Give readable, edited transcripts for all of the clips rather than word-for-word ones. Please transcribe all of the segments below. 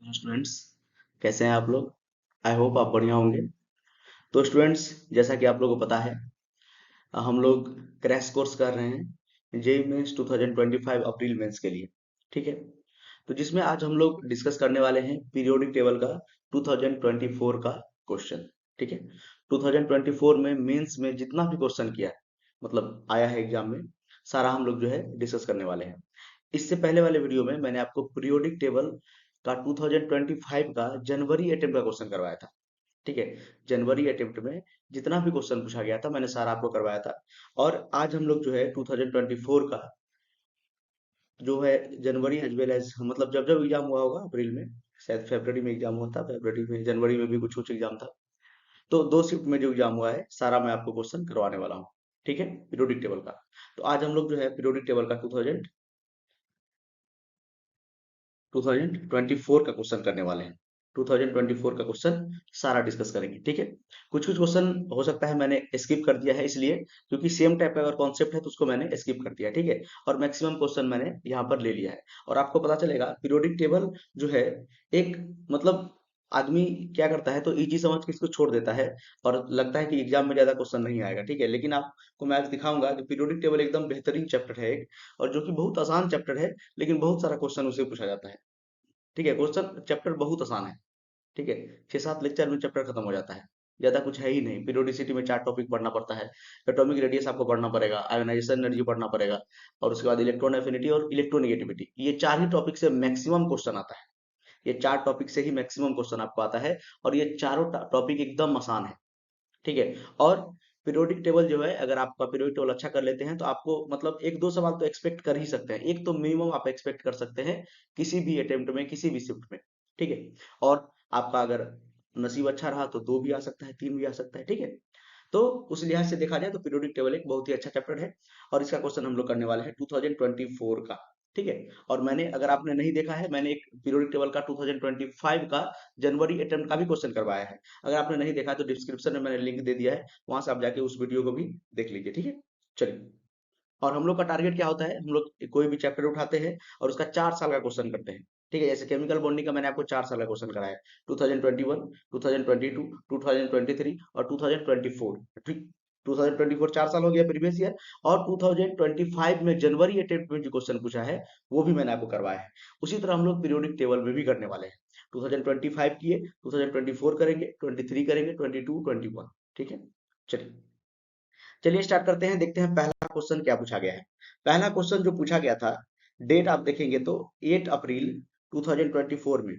Hello students, कैसे हैं आप लोग। आई होप आप बढ़िया होंगे। तो स्टूडेंट्स, जैसा कि आप लोगों को पता है, हम लोग क्रैश कोर्स कर रहे हैं जेई मेंस 2025 अप्रैल मेंस के लिए। ठीक है। तो जिसमें आज हम लोग डिस्कस करने वाले हैं पीरियोडिक टेबल का 2024 का क्वेश्चन। ठीक है। 2024 में मेंस में जितना भी क्वेश्चन किया है, मतलब आया है एग्जाम में, सारा हम लोग जो है डिस्कस करने वाले हैं। इससे पहले वाले वीडियो में मैंने आपको पीरियोडिक टेबल का 2025 का जनवरी अटेम्प्ट का क्वेश्चन करवाया था। ठीक है। जनवरी अटेम्प्ट में जितना भी क्वेश्चन पूछा गया था मैंने सारा आपको करवाया था। और आज हम लोग जो है 2024 का जो है जनवरी एज वेल एज, मतलब जब जब एग्जाम हुआ होगा अप्रैल में, शायद फरवरी में एग्जाम हुआ था, फरवरी में, जनवरी में भी कुछ कुछ एग्जाम था। तो दो शिफ्ट में जो एग्जाम हुआ है सारा मैं आपको क्वेश्चन करवाने वाला हूँ। ठीक है, पीरियोडिक टेबल का। तो आज हम लोग जो है पीरियोडिक टेबल का 2024 का क्वेश्चन करने वाले हैं। 2024 का क्वेश्चन सारा डिस्कस करेंगे। ठीक है। कुछ कुछ क्वेश्चन हो सकता है मैंने स्किप कर दिया है, इसलिए क्योंकि सेम टाइप का अगर कॉन्सेप्ट है तो उसको मैंने स्किप कर दिया है। ठीक है। और मैक्सिमम क्वेश्चन मैंने यहाँ पर ले लिया है। और आपको पता चलेगा पीरियोडिक टेबल जो है एक, मतलब आदमी क्या करता है तो इजी समझ के इसको छोड़ देता है और लगता है कि एग्जाम में ज्यादा क्वेश्चन नहीं आएगा। ठीक है, लेकिन आपको मैं आज दिखाऊंगा कि पीरियोडिक टेबल एकदम बेहतरीन चैप्टर है एक, और जो कि बहुत आसान चैप्टर है, लेकिन बहुत सारा क्वेश्चन उसे पूछा जाता है। ठीक है, क्वेश्चन चैप्टर बहुत आसान है। ठीक है। 6-7 लेक्चर में चैप्टर खत्म हो जाता है। ज्यादा कुछ है ही नहीं। पीरियोडिसिटी में 4 टॉपिक पढ़ना पड़ता है। एटॉमिक रेडियस आपको पढ़ना पड़ेगा, आयोनाइजेशन एनर्जी पढ़ना पड़ेगा, और उसके बाद इलेक्ट्रॉन एफिनिटी और इलेक्ट्रोनेगेटिविटी। ये 4 ही टॉपिक से मैक्सिमम क्वेश्चन आता है। ये 4 टॉपिक से ही मैक्सिमम क्वेश्चन आपको आता है, और ये चारों टॉपिक एकदम आसान है। ठीक है। और पीरियोडिक टेबल जो है, अगर आपका पीरियोडिक टेबल अच्छा कर लेते हैं तो आपको मतलब एक दो सवाल तो एक्सपेक्ट कर ही सकते हैं, एक तो मिनिमम आप एक्सपेक्ट कर सकते हैं किसी भी अटेम्प्ट में, किसी भी शिफ्ट में। ठीक है। और आपका अगर नसीब अच्छा रहा तो 2 भी आ सकता है, 3 भी आ सकता है। ठीक है। तो उस लिहाज से देखा जाए तो पीरियोडिक टेबल एक बहुत ही अच्छा चैप्टर है, और इसका क्वेश्चन हम लोग करने वाले हैं 2024 का। ठीक है। और मैंने, अगर आपने नहीं देखा है, मैंने एक पीरियोडिक टेबल का 2025 का जनवरी अटेम्प्ट का भी क्वेश्चन करवाया है। अगर आपने नहीं देखा है तो डिस्क्रिप्शन में मैंने लिंक दे दिया है, वहां से आप जाके उस वीडियो को भी देख लीजिए। ठीक है। चलिए। और हम लोग का टारगेट क्या होता है, हम लोग कोई भी चैप्टर उठाते हैं और उसका 4 साल का क्वेश्चन करते हैं। ठीक है। जैसे केमिकल बॉन्डिंग का मैंने आपको 4 साल का क्वेश्चन कराया, 2021, 2022, 2023 और 2024। ठीक। 2024 4 साल हो गया प्रीवियस ईयर, और 2025 में जनवरी अटेम्प्ट में जो क्वेश्चन पूछा है वो भी मैंने आपको करवाया है। उसी तरह हम लोग पीरियोडिक टेबल में भी करने वाले हैं। 2025 किए, 2024 करेंगे, 23 करेंगे, 22, 21। ठीक है। चलिए, चलिए स्टार्ट करते हैं, देखते हैं पहला क्वेश्चन क्या पूछा गया है। पहला क्वेश्चन जो पूछा गया था, डेट आप देखेंगे तो 8 अप्रैल 2024 में,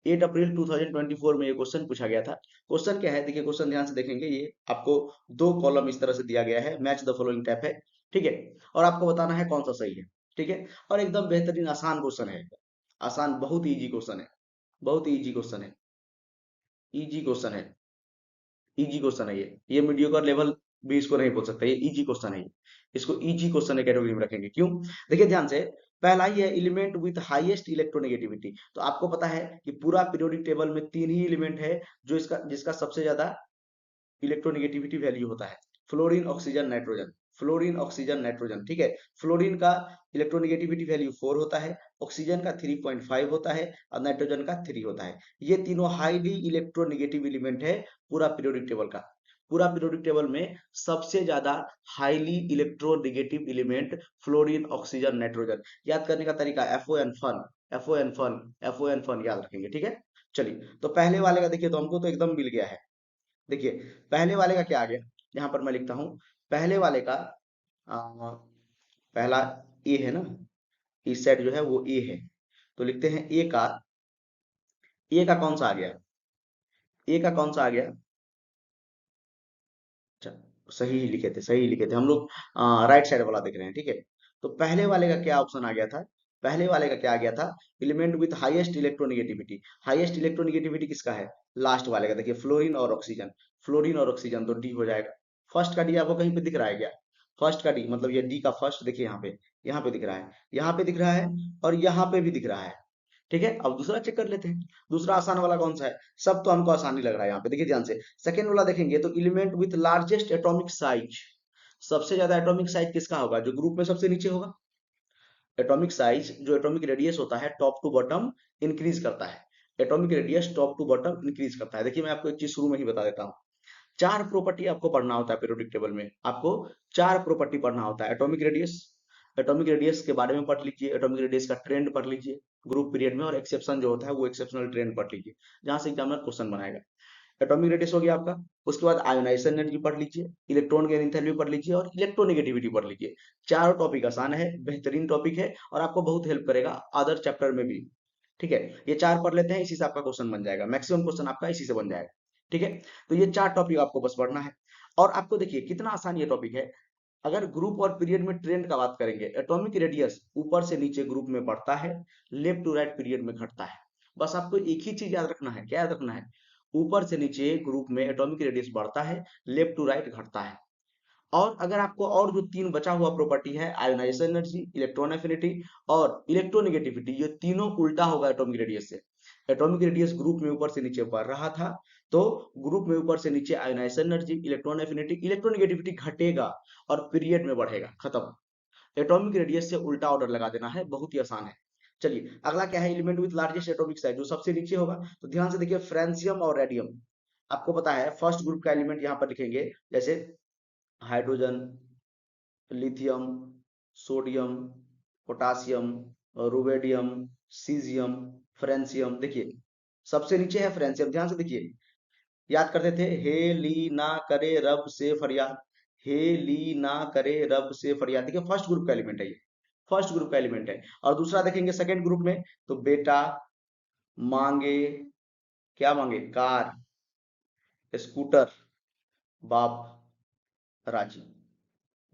8 अप्रैल 2024 में ये क्वेश्चन पूछा गया था। क्वेश्चन क्या है, देखिए क्वेश्चन ध्यान से देखेंगे, ये आपको 2 कॉलम इस तरह से दिया गया है, मैच द फॉलोइंग टाइप है। ठीक है। और आपको बताना है कौन सा सही है। ठीक है। और एकदम बेहतरीन आसान क्वेश्चन है, आसान, बहुत ही इजी क्वेश्चन है, बहुत ही इजी क्वेश्चन है, इजी क्वेश्चन है, इजी क्वेश्चन है ये मीडियोकर लेवल भी इसको नहीं बोल सकता, ये इजी क्वेश्चन है ये। इसको इजी क्वेश्चन है कैटेगरी में रखेंगे। क्यों? देखिए ध्यान से, पहला ही है एलिमेंट विथ हाईएस्ट इलेक्ट्रोनेगेटिविटी। तो आपको पता है कि पूरा पीरियोडिक टेबल में 3 ही एलिमेंट है जो इसका जिसका सबसे ज्यादा इलेक्ट्रोनेगेटिविटी वैल्यू होता है। Fluorine, oxygen, nitrogen. Fluorine, oxygen, nitrogen. ठीक है। फ्लोरीन का इलेक्ट्रोनेगेटिविटी वैल्यू 4 होता है, ऑक्सीजन का 3.5 होता है, और नाइट्रोजन का 3 होता है। ये तीनों हाईली इलेक्ट्रोनेगेटिव एलिमेंट है पूरा पीरियोडिक टेबल का। पूरा पीरियोडिक टेबल में सबसे ज्यादा highly electronegative element fluorine, oxygen, nitrogen. याद करने का तरीका, F O N fun, F O N fun, F O N fun याद रखेंगे। ठीक है। चलिए, तो पहले वाले का देखिए, तो हमको तो एकदम मिल गया है। देखिए, पहले वाले का क्या आ गया, यहाँ पर मैं लिखता हूं। पहले वाले का पहला ए है ना, इस साइड जो है वो ए है, तो लिखते हैं ए का कौन सा आ गया, ए का कौन सा आ गया। अच्छा, सही ही लिखे थे, सही ही लिखे थे हम लोग। राइट साइड वाला देख रहे हैं। ठीक है। तो पहले वाले का क्या ऑप्शन आ गया था, पहले वाले का क्या आ गया था, element with highest electronegativity. Highest electronegativity किसका है, लास्ट वाले का। देखिए, फ्लोरीन और ऑक्सीजन, फ्लोरीन और ऑक्सीजन, तो डी हो जाएगा। फर्स्ट का डी आपको कहीं पे दिख रहा है क्या, फर्स्ट का डी, मतलब ये डी का फर्स्ट, देखिए यहाँ पे दिख रहा है, यहाँ पे दिख रहा है, और यहाँ पे भी दिख रहा है। ठीक है। अब दूसरा चेक कर लेते हैं, दूसरा आसान वाला कौन सा है। सब तो हमको आसानी लग रहा है यहाँ पे, देखिए ध्यान से। सेकेंड वाला देखेंगे तो element with largest atomic size, सबसे ज्यादा एटॉमिक साइज किसका होगा, जो ग्रुप में सबसे नीचे होगा। एटॉमिक साइज, जो एटॉमिक रेडियस होता है टॉप टू बॉटम इंक्रीज करता है। Atomic radius top to bottom increase करता है। देखिए मैं आपको एक चीज शुरू में ही बता देता हूँ, चार प्रॉपर्टी आपको पढ़ना होता है पीरियोडिक टेबल में, आपको चार प्रॉपर्टी पढ़ना होता है। एटॉमिक रेडियस, एटॉमिक रेडियस के बारे में पढ़ लीजिए, एटॉमिक रेडियस का ट्रेंड पढ़ लीजिए ग्रुप पीरियड में, और एक्सेप्शन जो होता है वो एक्सेप्शनल ट्रेंड पढ़ लीजिए, जहां से एग्जामिनर क्वेश्चन बनाएगा। एटॉमिक रेडियस हो गया आपका, उसके बाद आयोनाइजेशन एनर्जी पढ़ लीजिए, इलेक्ट्रॉन गेन एंथैल्पी पढ़ लीजिए, और इलेक्ट्रोनेगेटिविटी पढ़ लीजिए। चारों टॉपिक आसान है, बेहतरीन टॉपिक है, और आपको बहुत हेल्प करेगा अदर चैप्टर में भी। ठीक है, ये चार पढ़ लेते हैं, इसी से आपका क्वेश्चन बन जाएगा, मैक्सिमम क्वेश्चन आपका इसी से बन जाएगा। ठीक है, तो ये चार टॉपिक आपको बस पढ़ना है। और आपको देखिए कितना आसान ये टॉपिक है। अगर ग्रुप और पीरियड में ट्रेंड का बात करेंगे, एटॉमिक रेडियस ऊपर से नीचे ग्रुप में बढ़ता है, लेफ्ट टू राइट पीरियड में घटता है। बस आपको एक ही चीज याद रखना है, क्या याद रखना है? ऊपर से नीचे ग्रुप में एटॉमिक रेडियस बढ़ता है, लेफ्ट टू राइट घटता है। और अगर आपको और जो तीन बचा हुआ प्रॉपर्टी है, आयोनाइजेशन एनर्जी, इलेक्ट्रॉन एफिनिटी और इलेक्ट्रोनेगेटिविटी, ये तीनों उल्टा होगा एटॉमिक रेडियस से। एटॉमिक रेडियस ग्रुप में ऊपर से नीचे बढ़ रहा था, तो ग्रुप में ऊपर से नीचे ionisation energy, electron affinity, electronegativity घटेगा और पीरियड में बढ़ेगा, खत्म। एटॉमिक रेडियस से उल्टा ऑर्डर लगा देना है, बहुत ही आसान है। चलिए अगला क्या है, element with largest atomic size, जो सबसे नीचे होगा। तो ध्यान से देखिए, फ्रांसियम और रेडियम। आपको पता है फर्स्ट ग्रुप का एलिमेंट यहाँ पर लिखेंगे, जैसे hydrogen, lithium, sodium, potassium, rubidium, caesium, francium. देखिए सबसे नीचे है फ्रेंसियम, ध्यान से देखिए, याद करते थे, हे ली ना करे रब से फरियाद, हे ली ना करे रब से फरियाद। देखिए फर्स्ट ग्रुप का एलिमेंट है ये, फर्स्ट ग्रुप का एलिमेंट है। और दूसरा देखेंगे सेकंड ग्रुप में, तो बेटा मांगे, क्या मांगे? कार, स्कूटर, बाप राजी,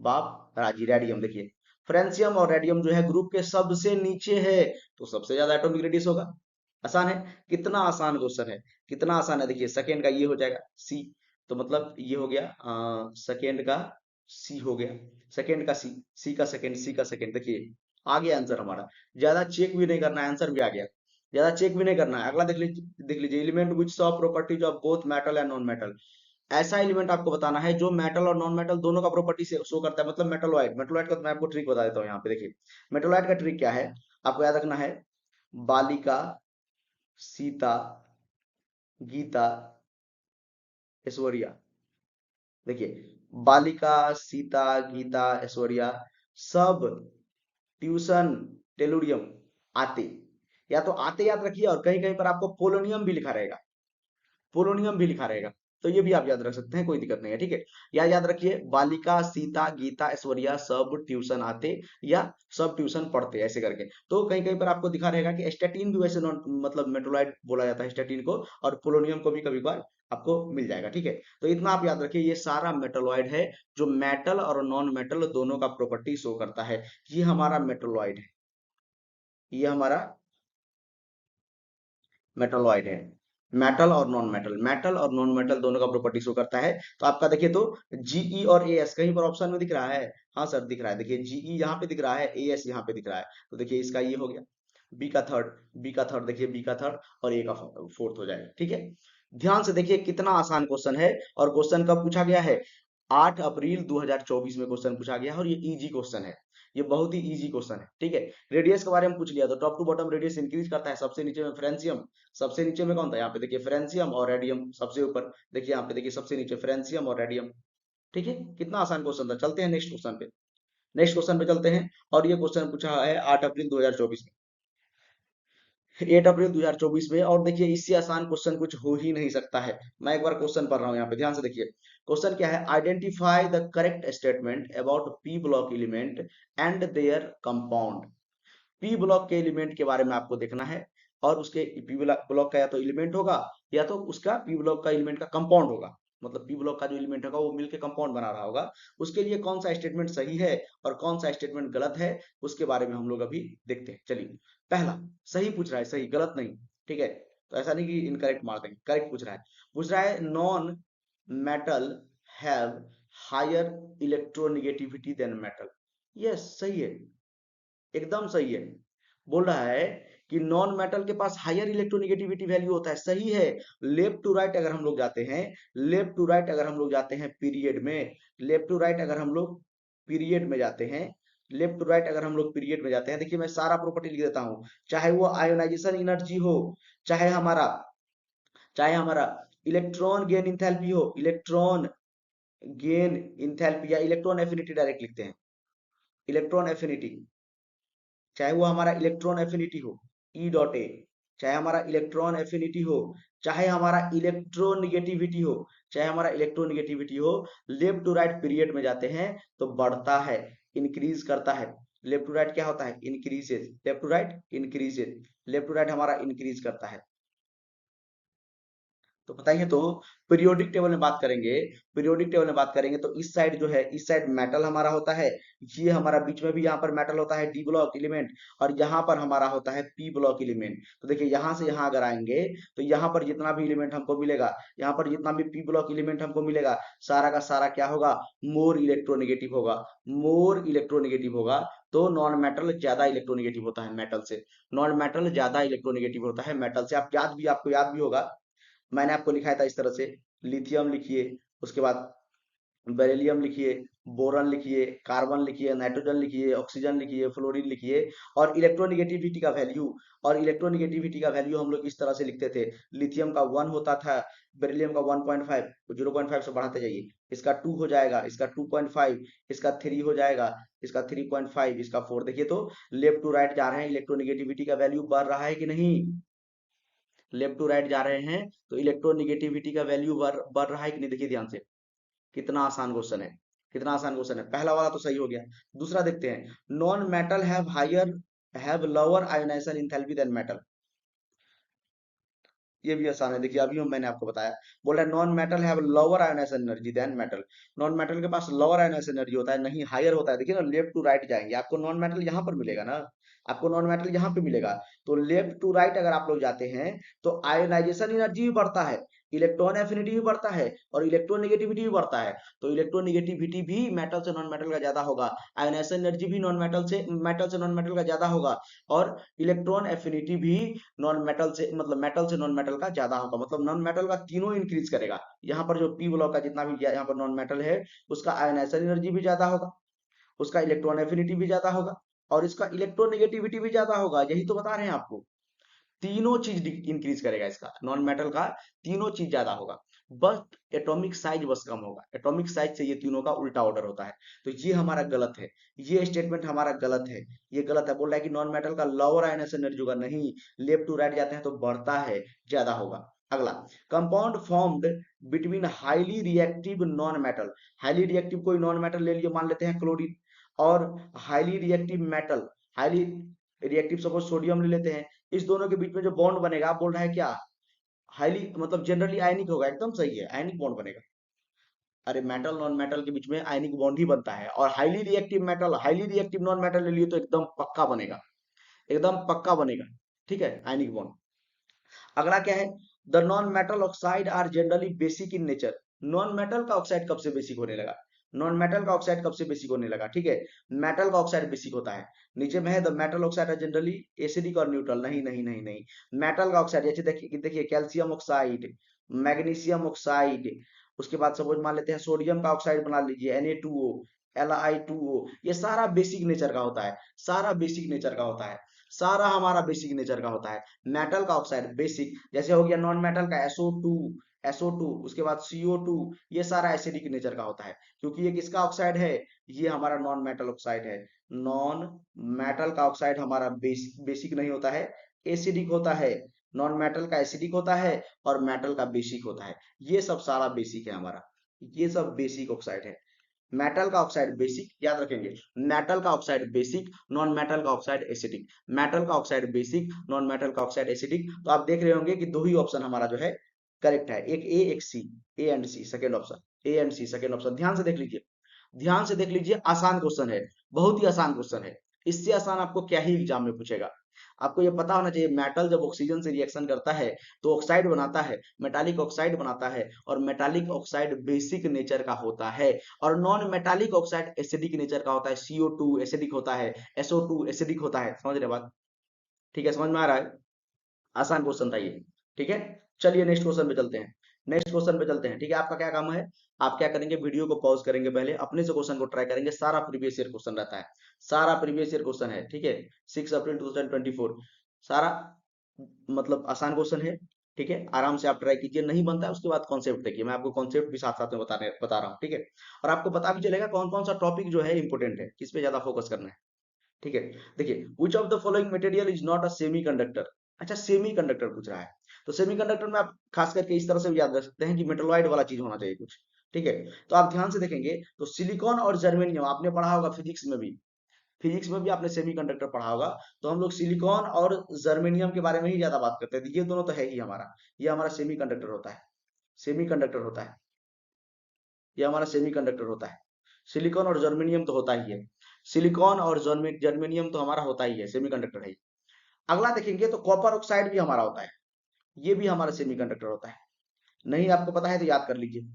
बाप राजी। रेडियम देखिए, फ्रेंसियम और रेडियम जो है ग्रुप के सबसे नीचे है, तो सबसे ज्यादा एटॉमिक रेडियस होगा। आसान है, कितना आसान क्वेश्चन है, कितना आसान है। देखिए सेकेंड का ये हो जाएगा सी, तो मतलब ये हो गया सेकेंड का सी हो गया, सेकेंड का सी, सी का सेकेंड, सी का सेकेंड। देखिए आ गया आंसर हमारा, ज्यादा चेक भी नहीं करना है, आंसर भी आ गया, ज्यादा चेक भी नहीं करना है। अगला देख लीजिए, element which saw properties of both metal and non metal. ऐसा एलिमेंट आपको बताना है जो मेटल और नॉन मेटल दोनों का प्रॉपर्टी से शो करता है, मतलब मेटलॉइड। मेटलॉइड का तो मैं आपको ट्रिक बता देता हूँ यहाँ पे, देखिए मेटलॉइड का ट्रिक क्या है, आपको याद रखना है, बालिका, सीता, गीता, ऐश्वर्या। देखिए बालिका, सीता, गीता, ऐश्वर्या, सब ट्यूशन टेलुरियम आते, या तो आते याद रखिए, और कहीं कहीं पर आपको पोलोनियम भी लिखा रहेगा, पोलोनियम भी लिखा रहेगा, तो ये भी आप याद रख सकते हैं, कोई दिक्कत नहीं है। ठीक है, या याद रखिए, बालिका, सीता, गीता, ऐश्वर्या सब ट्यूशन आते, या सब ट्यूशन पढ़ते, ऐसे करके। तो कहीं कहीं पर आपको दिखा रहेगा कि स्टैटिन भी वैसे नॉन मतलब मेटोलाइट बोला जाता है स्टैटिन को, और पोलोनियम को भी कभी कभार आपको मिल जाएगा। ठीक है, तो इतना आप याद रखिए, ये सारा मेटोलॉइड है, जो मेटल और नॉन मेटल दोनों का प्रॉपर्टी शो करता है। ये हमारा मेटोलॉइड है, ये हमारा मेटलॉइड है। मेटल और नॉन मेटल, मेटल और नॉन मेटल दोनों का प्रॉपर्टी शो करता है। तो आपका देखिए, तो जीई और एएस कहीं पर ऑप्शन में दिख रहा है? हाँ सर दिख रहा है, देखिए जीई यहाँ पे दिख रहा है, एएस यहाँ पे दिख रहा है, तो देखिए इसका ये हो गया, बी का थर्ड, बी का थर्ड, देखिए बी का थर्ड, और ए का फोर्थ हो जाएगा। ठीक है, ध्यान से देखिए कितना आसान क्वेश्चन है, और क्वेश्चन कब पूछा गया है? 8 अप्रैल 2024 में क्वेश्चन पूछा गया है, और ये इजी क्वेश्चन है, ये बहुत ही इजी क्वेश्चन है। ठीक है, रेडियस के बारे में पूछ लिया, तो top to bottom radius increase करता है, सबसे नीचे में फ्रेंसियम, सबसे नीचे में कौन था? यहाँ पे देखिए फ्रेंसियम और रेडियम सबसे ऊपर, देखिए यहाँ पे देखिए सबसे नीचे फ्रेंसियम और रेडियम। ठीक है, कितना आसान क्वेश्चन था। चलते हैं नेक्स्ट क्वेश्चन पे, नेक्स्ट क्वेश्चन पे चलते हैं। और ये क्वेश्चन पूछा है 8 अप्रैल 2024 में, 8 अप्रैल 2024 में। और देखिए इससे आसान क्वेश्चन कुछ हो ही नहीं सकता है। मैं एक बार क्वेश्चन पढ़ रहा हूँ, यहाँ पे ध्यान से देखिए, क्वेश्चन क्या है, identify the correct statement about P block element and there compound. P block के एलिमेंट के बारे में आपको देखना है, और उसके पी ब्लॉक का या तो एलिमेंट होगा, या तो उसका पी ब्लॉक का एलिमेंट का कंपाउंड होगा, मतलब पी ब्लॉक का जो एलिमेंट होगा वो मिलके कंपाउंड बना रहा होगा। उसके लिए कौन सा स्टेटमेंट सही है और कौन सा स्टेटमेंट गलत है, उसके बारे में हम लोग अभी देखते हैं। चलिए, पहला सही पूछ रहा है, सही गलत नहीं। ठीक है, तो ऐसा नहीं कि इनकरेक्ट मार देंगे, करेक्ट पूछ रहा है non metal have higher electronegativity than metal. Yes सही है, एकदम सही है। बोल रहा है कि नॉन मेटल के पास हायर इलेक्ट्रोनेगेटिविटी वैल्यू होता है, सही है। लेफ्ट टू राइट अगर हम लोग जाते हैं, लेफ्ट टू राइट अगर हम लोग जाते हैं पीरियड में, लेफ्ट टू राइट अगर हम लोग पीरियड में जाते हैं, लेफ्ट टू राइट अगर हम लोग पीरियड में जाते हैं, देखिए मैं सारा प्रॉपर्टी लिख देता हूँ, चाहे वो आयोनाइजेशन एनर्जी हो, चाहे हमारा चाहे हमारा इलेक्ट्रॉन गेन इंथैल्पी हो, इलेक्ट्रॉन गेन इंथैल्पी या इलेक्ट्रॉन एफिनिटी डायरेक्ट लिखते हैं, इलेक्ट्रॉन एफिनिटी, चाहे वो हमारा इलेक्ट्रॉन एफिनिटी हो ई डॉट ए, चाहे हमारा इलेक्ट्रॉन एफिनिटी हो, चाहे हमारा इलेक्ट्रोनिगेटिविटी हो, चाहे हमारा इलेक्ट्रोनिगेटिविटी हो, लेफ्ट टू राइट पीरियड में जाते हैं तो बढ़ता है, इंक्रीज करता है। लेफ्ट टू राइट क्या होता है? Increases, left to right increases, left to right हमारा इंक्रीज करता है। तो बताइए, तो पीरियोडिक टेबल में बात करेंगे, पीरियोडिक टेबल में बात करेंगे तो इस साइड जो है, इस साइड मेटल हमारा होता है, ये हमारा बीच में भी यहाँ पर मेटल होता है डी ब्लॉक एलिमेंट, और यहाँ पर हमारा होता है पी ब्लॉक एलिमेंट। तो देखिए यहाँ से यहाँ अगर आएंगे तो यहाँ पर जितना भी एलिमेंट हमको मिलेगा, यहाँ पर जितना भी पी ब्लॉक एलिमेंट हमको मिलेगा, सारा का सारा क्या होगा? मोर इलेक्ट्रोनेगेटिव होगा, मोर इलेक्ट्रोनेगेटिव होगा। तो नॉन मेटल ज्यादा इलेक्ट्रोनेगेटिव होता है मेटल से, नॉन मेटल ज्यादा इलेक्ट्रोनेगेटिव होता है मेटल से। आपको याद भी होगा, मैंने आपको लिखाया था इस तरह से, लिथियम लिखिए, उसके बाद बेरिलियम लिखिए, बोरॉन लिखिए, कार्बन लिखिए, नाइट्रोजन लिखिए, ऑक्सीजन लिखिए, फ्लोरीन लिखिए, और इलेक्ट्रोनिगेटिविटी का वैल्यू, और इलेक्ट्रोनिगेटिविटी का वैल्यू हम लोग इस तरह से लिखते थे, लिथियम का 1 होता था, बेरिलियम का 1.5, 0.5 से बढ़ाते जाइए, इसका 2 हो जाएगा, इसका 2.5, इसका 3 हो जाएगा, इसका 3.5, इसका 4। देखिए तो लेफ्ट टू राइट जा रहे हैं, इलेक्ट्रोनिगेटिविटी का वैल्यू बढ़ रहा है कि नहीं? लेफ्ट टू राइट जा रहे हैं तो इलेक्ट्रोनिगेटिविटी का वैल्यू बढ़ रहा है कि नहीं? देखिए ध्यान से, कितना आसान क्वेश्चन है, कितना आसान क्वेश्चन है। पहला वाला तो सही हो गया। दूसरा देखते हैं, non metal have lower ionisation enthalpy than metal. ये भी आसान है, देखिए अभी मैंने आपको बताया, बोल रहा है non metal have lower ionisation energy than metal. Non metal के पास लोअर आयोनाइजेशन एनर्जी होता है, नहीं हायर होता है। देखिए ना, लेफ्ट टू राइट जाएंगे, आपको नॉन मेटल यहाँ पर मिलेगा ना, आपको नॉन मेटल यहाँ पे मिलेगा। तो लेफ्ट टू राइट अगर आप लोग जाते हैं तो आयोनाइजेशन एनर्जी भी बढ़ता है, इलेक्ट्रॉन एफिनिटी भी बढ़ता है, और इलेक्ट्रोनिगेटिविटी भी बढ़ता है। तो इलेक्ट्रोनिगेटिविटी भी मेटल से नॉन मेटल का ज्यादा होगा, आयोनाइजेशन एनर्जी भी मेटल से नॉन मेटल का ज्यादा होगा, और इलेक्ट्रॉन एफिनिटी भी नॉन मेटल से, मतलब मेटल से नॉन मेटल का ज्यादा होगा। मतलब नॉन मेटल का तीनों इंक्रीज करेगा। यहाँ पर जो पी ब्लॉक का जितना भी यहाँ पर नॉन मेटल है, उसका आयोनाइजेशन एनर्जी भी ज्यादा होगा, उसका इलेक्ट्रॉन एफिनिटी भी ज्यादा होगा, और इसका इलेक्ट्रोनेगेटिविटी भी ज्यादा होगा। यही तो बता रहे हैं आपको, तीनों चीज इंक्रीज करेगा इसका, नॉन मेटल का तीनों चीज ज्यादा होगा, बस एटॉमिक साइज बस कम होगा। एटॉमिक साइज से ये तीनों का उल्टा ऑर्डर होता है। तो ये हमारा गलत है, ये स्टेटमेंट हमारा गलत है, ये गलत है। बोल रहा है कि नॉन मेटल का लोअर आयोनाइजेशन एनर्जी होगा, नहीं, लेफ्ट टू राइट जाते हैं तो बढ़ता है, ज्यादा होगा। अगला, compound formed between highly reactive non metal, highly reactive कोई नॉन मेटल ले लिए, मान लेते हैं क्लोरीन, और highly reactive metal, highly reactive suppose sodium ले लेते हैं, इस दोनों के बीच में जो बॉन्ड बनेगा, आप बोल रहा है क्या? हाईली, मतलब जनरली आयनिक होगा, एकदम सही है, आयनिक बॉन्ड बनेगा। अरे मेटल नॉन मेटल के बीच में आयनिक बॉन्ड ही बनता है, और highly reactive metal, highly reactive non metal ले लिए तो एकदम पक्का बनेगा, एकदम पक्का बनेगा। ठीक है, आयनिक बॉन्ड। अगला क्या है, the non metal oxide are generally basic in nature. Non metal का ऑक्साइड कब से बेसिक होने लगा? नॉन मेटल का ऑक्साइड कब से बेसिक होने लगा? ठीक है, मेटल का ऑक्साइड बेसिक होता है। नीचे में है, the metal oxide are generally acidic और न्यूट्रल। नहीं नहीं नहीं नहीं, मेटल का ऑक्साइड, जैसे देखिए देखिए, कैल्शियम ऑक्साइड, मैग्नीशियम ऑक्साइड, उसके बाद सपोज मान लेते हैं सोडियम का ऑक्साइड बना लीजिए, Na2O, Li2O, ये सारा बेसिक नेचर का होता है, सारा बेसिक नेचर का होता है, सारा हमारा बेसिक नेचर का होता है। मेटल का ऑक्साइड बेसिक, जैसे हो गया नॉन मेटल का SO2, उसके बाद CO2, ये सारा एसिडिक नेचर का होता है, क्योंकि ये किसका ऑक्साइड है? ये हमारा नॉन मेटल ऑक्साइड है। नॉन मेटल का ऑक्साइड हमारा बेसिक नहीं होता है, एसिडिक होता है। नॉन मेटल का एसिडिक होता है, और मेटल का बेसिक होता है। ये सब सारा बेसिक है हमारा, ये सब बेसिक ऑक्साइड है। मेटल का ऑक्साइड बेसिक, याद रखेंगे, मेटल का ऑक्साइड बेसिक, नॉन मेटल का ऑक्साइड एसिडिक। मेटल का ऑक्साइड बेसिक, नॉन मेटल का ऑक्साइड एसिडिक। तो आप देख रहे होंगे कि दो ही ऑप्शन हमारा जो है करेक्ट है, एक ए एक C, A and C second option, A and C second option. ध्यान से देख लीजिए, ध्यान से देख लीजिए, आसान क्वेश्चन है, बहुत ही आसान क्वेश्चन है। इससे आसान आपको क्या ही एग्जाम में पूछेगा। आपको ये पता होना चाहिए, मेटल जब ऑक्सीजन से रिएक्शन करता है तो ऑक्साइड बनाता है, मेटालिक ऑक्साइड बनाता है, और मेटालिक ऑक्साइड बेसिक नेचर का होता है, और non metallic oxide acidic nature का होता है। CO2 एसिडिक होता है, SO2 एसिडिक होता है। समझ रहे बात? ठीक है, समझ में आ रहा है? आसान क्वेश्चन था ये। ठीक है, चलिए नेक्स्ट क्वेश्चन पे चलते हैं। नेक्स्ट क्वेश्चन पे चलते हैं, ठीक है। आपका क्या काम है, आप क्या करेंगे, वीडियो को पॉज करेंगे, पहले अपने से क्वेश्चन को ट्राई करेंगे। सारा प्रीवियस ईयर क्वेश्चन रहता है, सारा प्रीवियस ईयर क्वेश्चन है, ठीक है। 6 अप्रैल 2024 सारा मतलब आसान क्वेश्चन है, ठीक है। आराम से आप ट्राई कीजिए, नहीं बनता है उसके बाद कॉन्सेप्ट देखिए, मैं आपको कॉन्सेप्ट भी साथ साथ में बता रहा हूँ, ठीक है। और आपको पता भी चलेगा कौन कौन सा टॉपिक जो है इंपॉर्टेंट है, किस पे ज्यादा फोकस करना है, ठीक है। देखिए, which of the following material is not a semi conductor. अच्छा, सेमी कंडक्टर पूछ रहा है, तो सेमी कंडक्टर में आप खास करके इस तरह से भी याद रख सकते हैं कि मेटलॉइड वाला चीज होना चाहिए कुछ, ठीक है। तो आप ध्यान से देखेंगे तो सिलिकॉन और जर्मेनियम आपने पढ़ा होगा फिजिक्स में भी, फिजिक्स में भी आपने सेमी कंडक्टर पढ़ा होगा। तो हम लोग सिलिकॉन और जर्मेनियम के बारे में ही ज्यादा बात करते हैं, तो ये दोनों तो है ही हमारा, ये हमारा सेमी कंडक्टर होता है, सेमी कंडक्टर होता है, ये हमारा सेमी कंडक्टर होता है। सिलिकॉन और जर्मेनियम तो होता ही है, सिलिकॉन और जर्मेनियम तो हमारा होता ही है, सेमी कंडक्टर है। अगला देखेंगे तो कॉपर ऑक्साइड भी हमारा होता है, ये भी हमारा सेमीकंडक्टर होता है। नहीं आपको पता है तो याद कर लीजिए,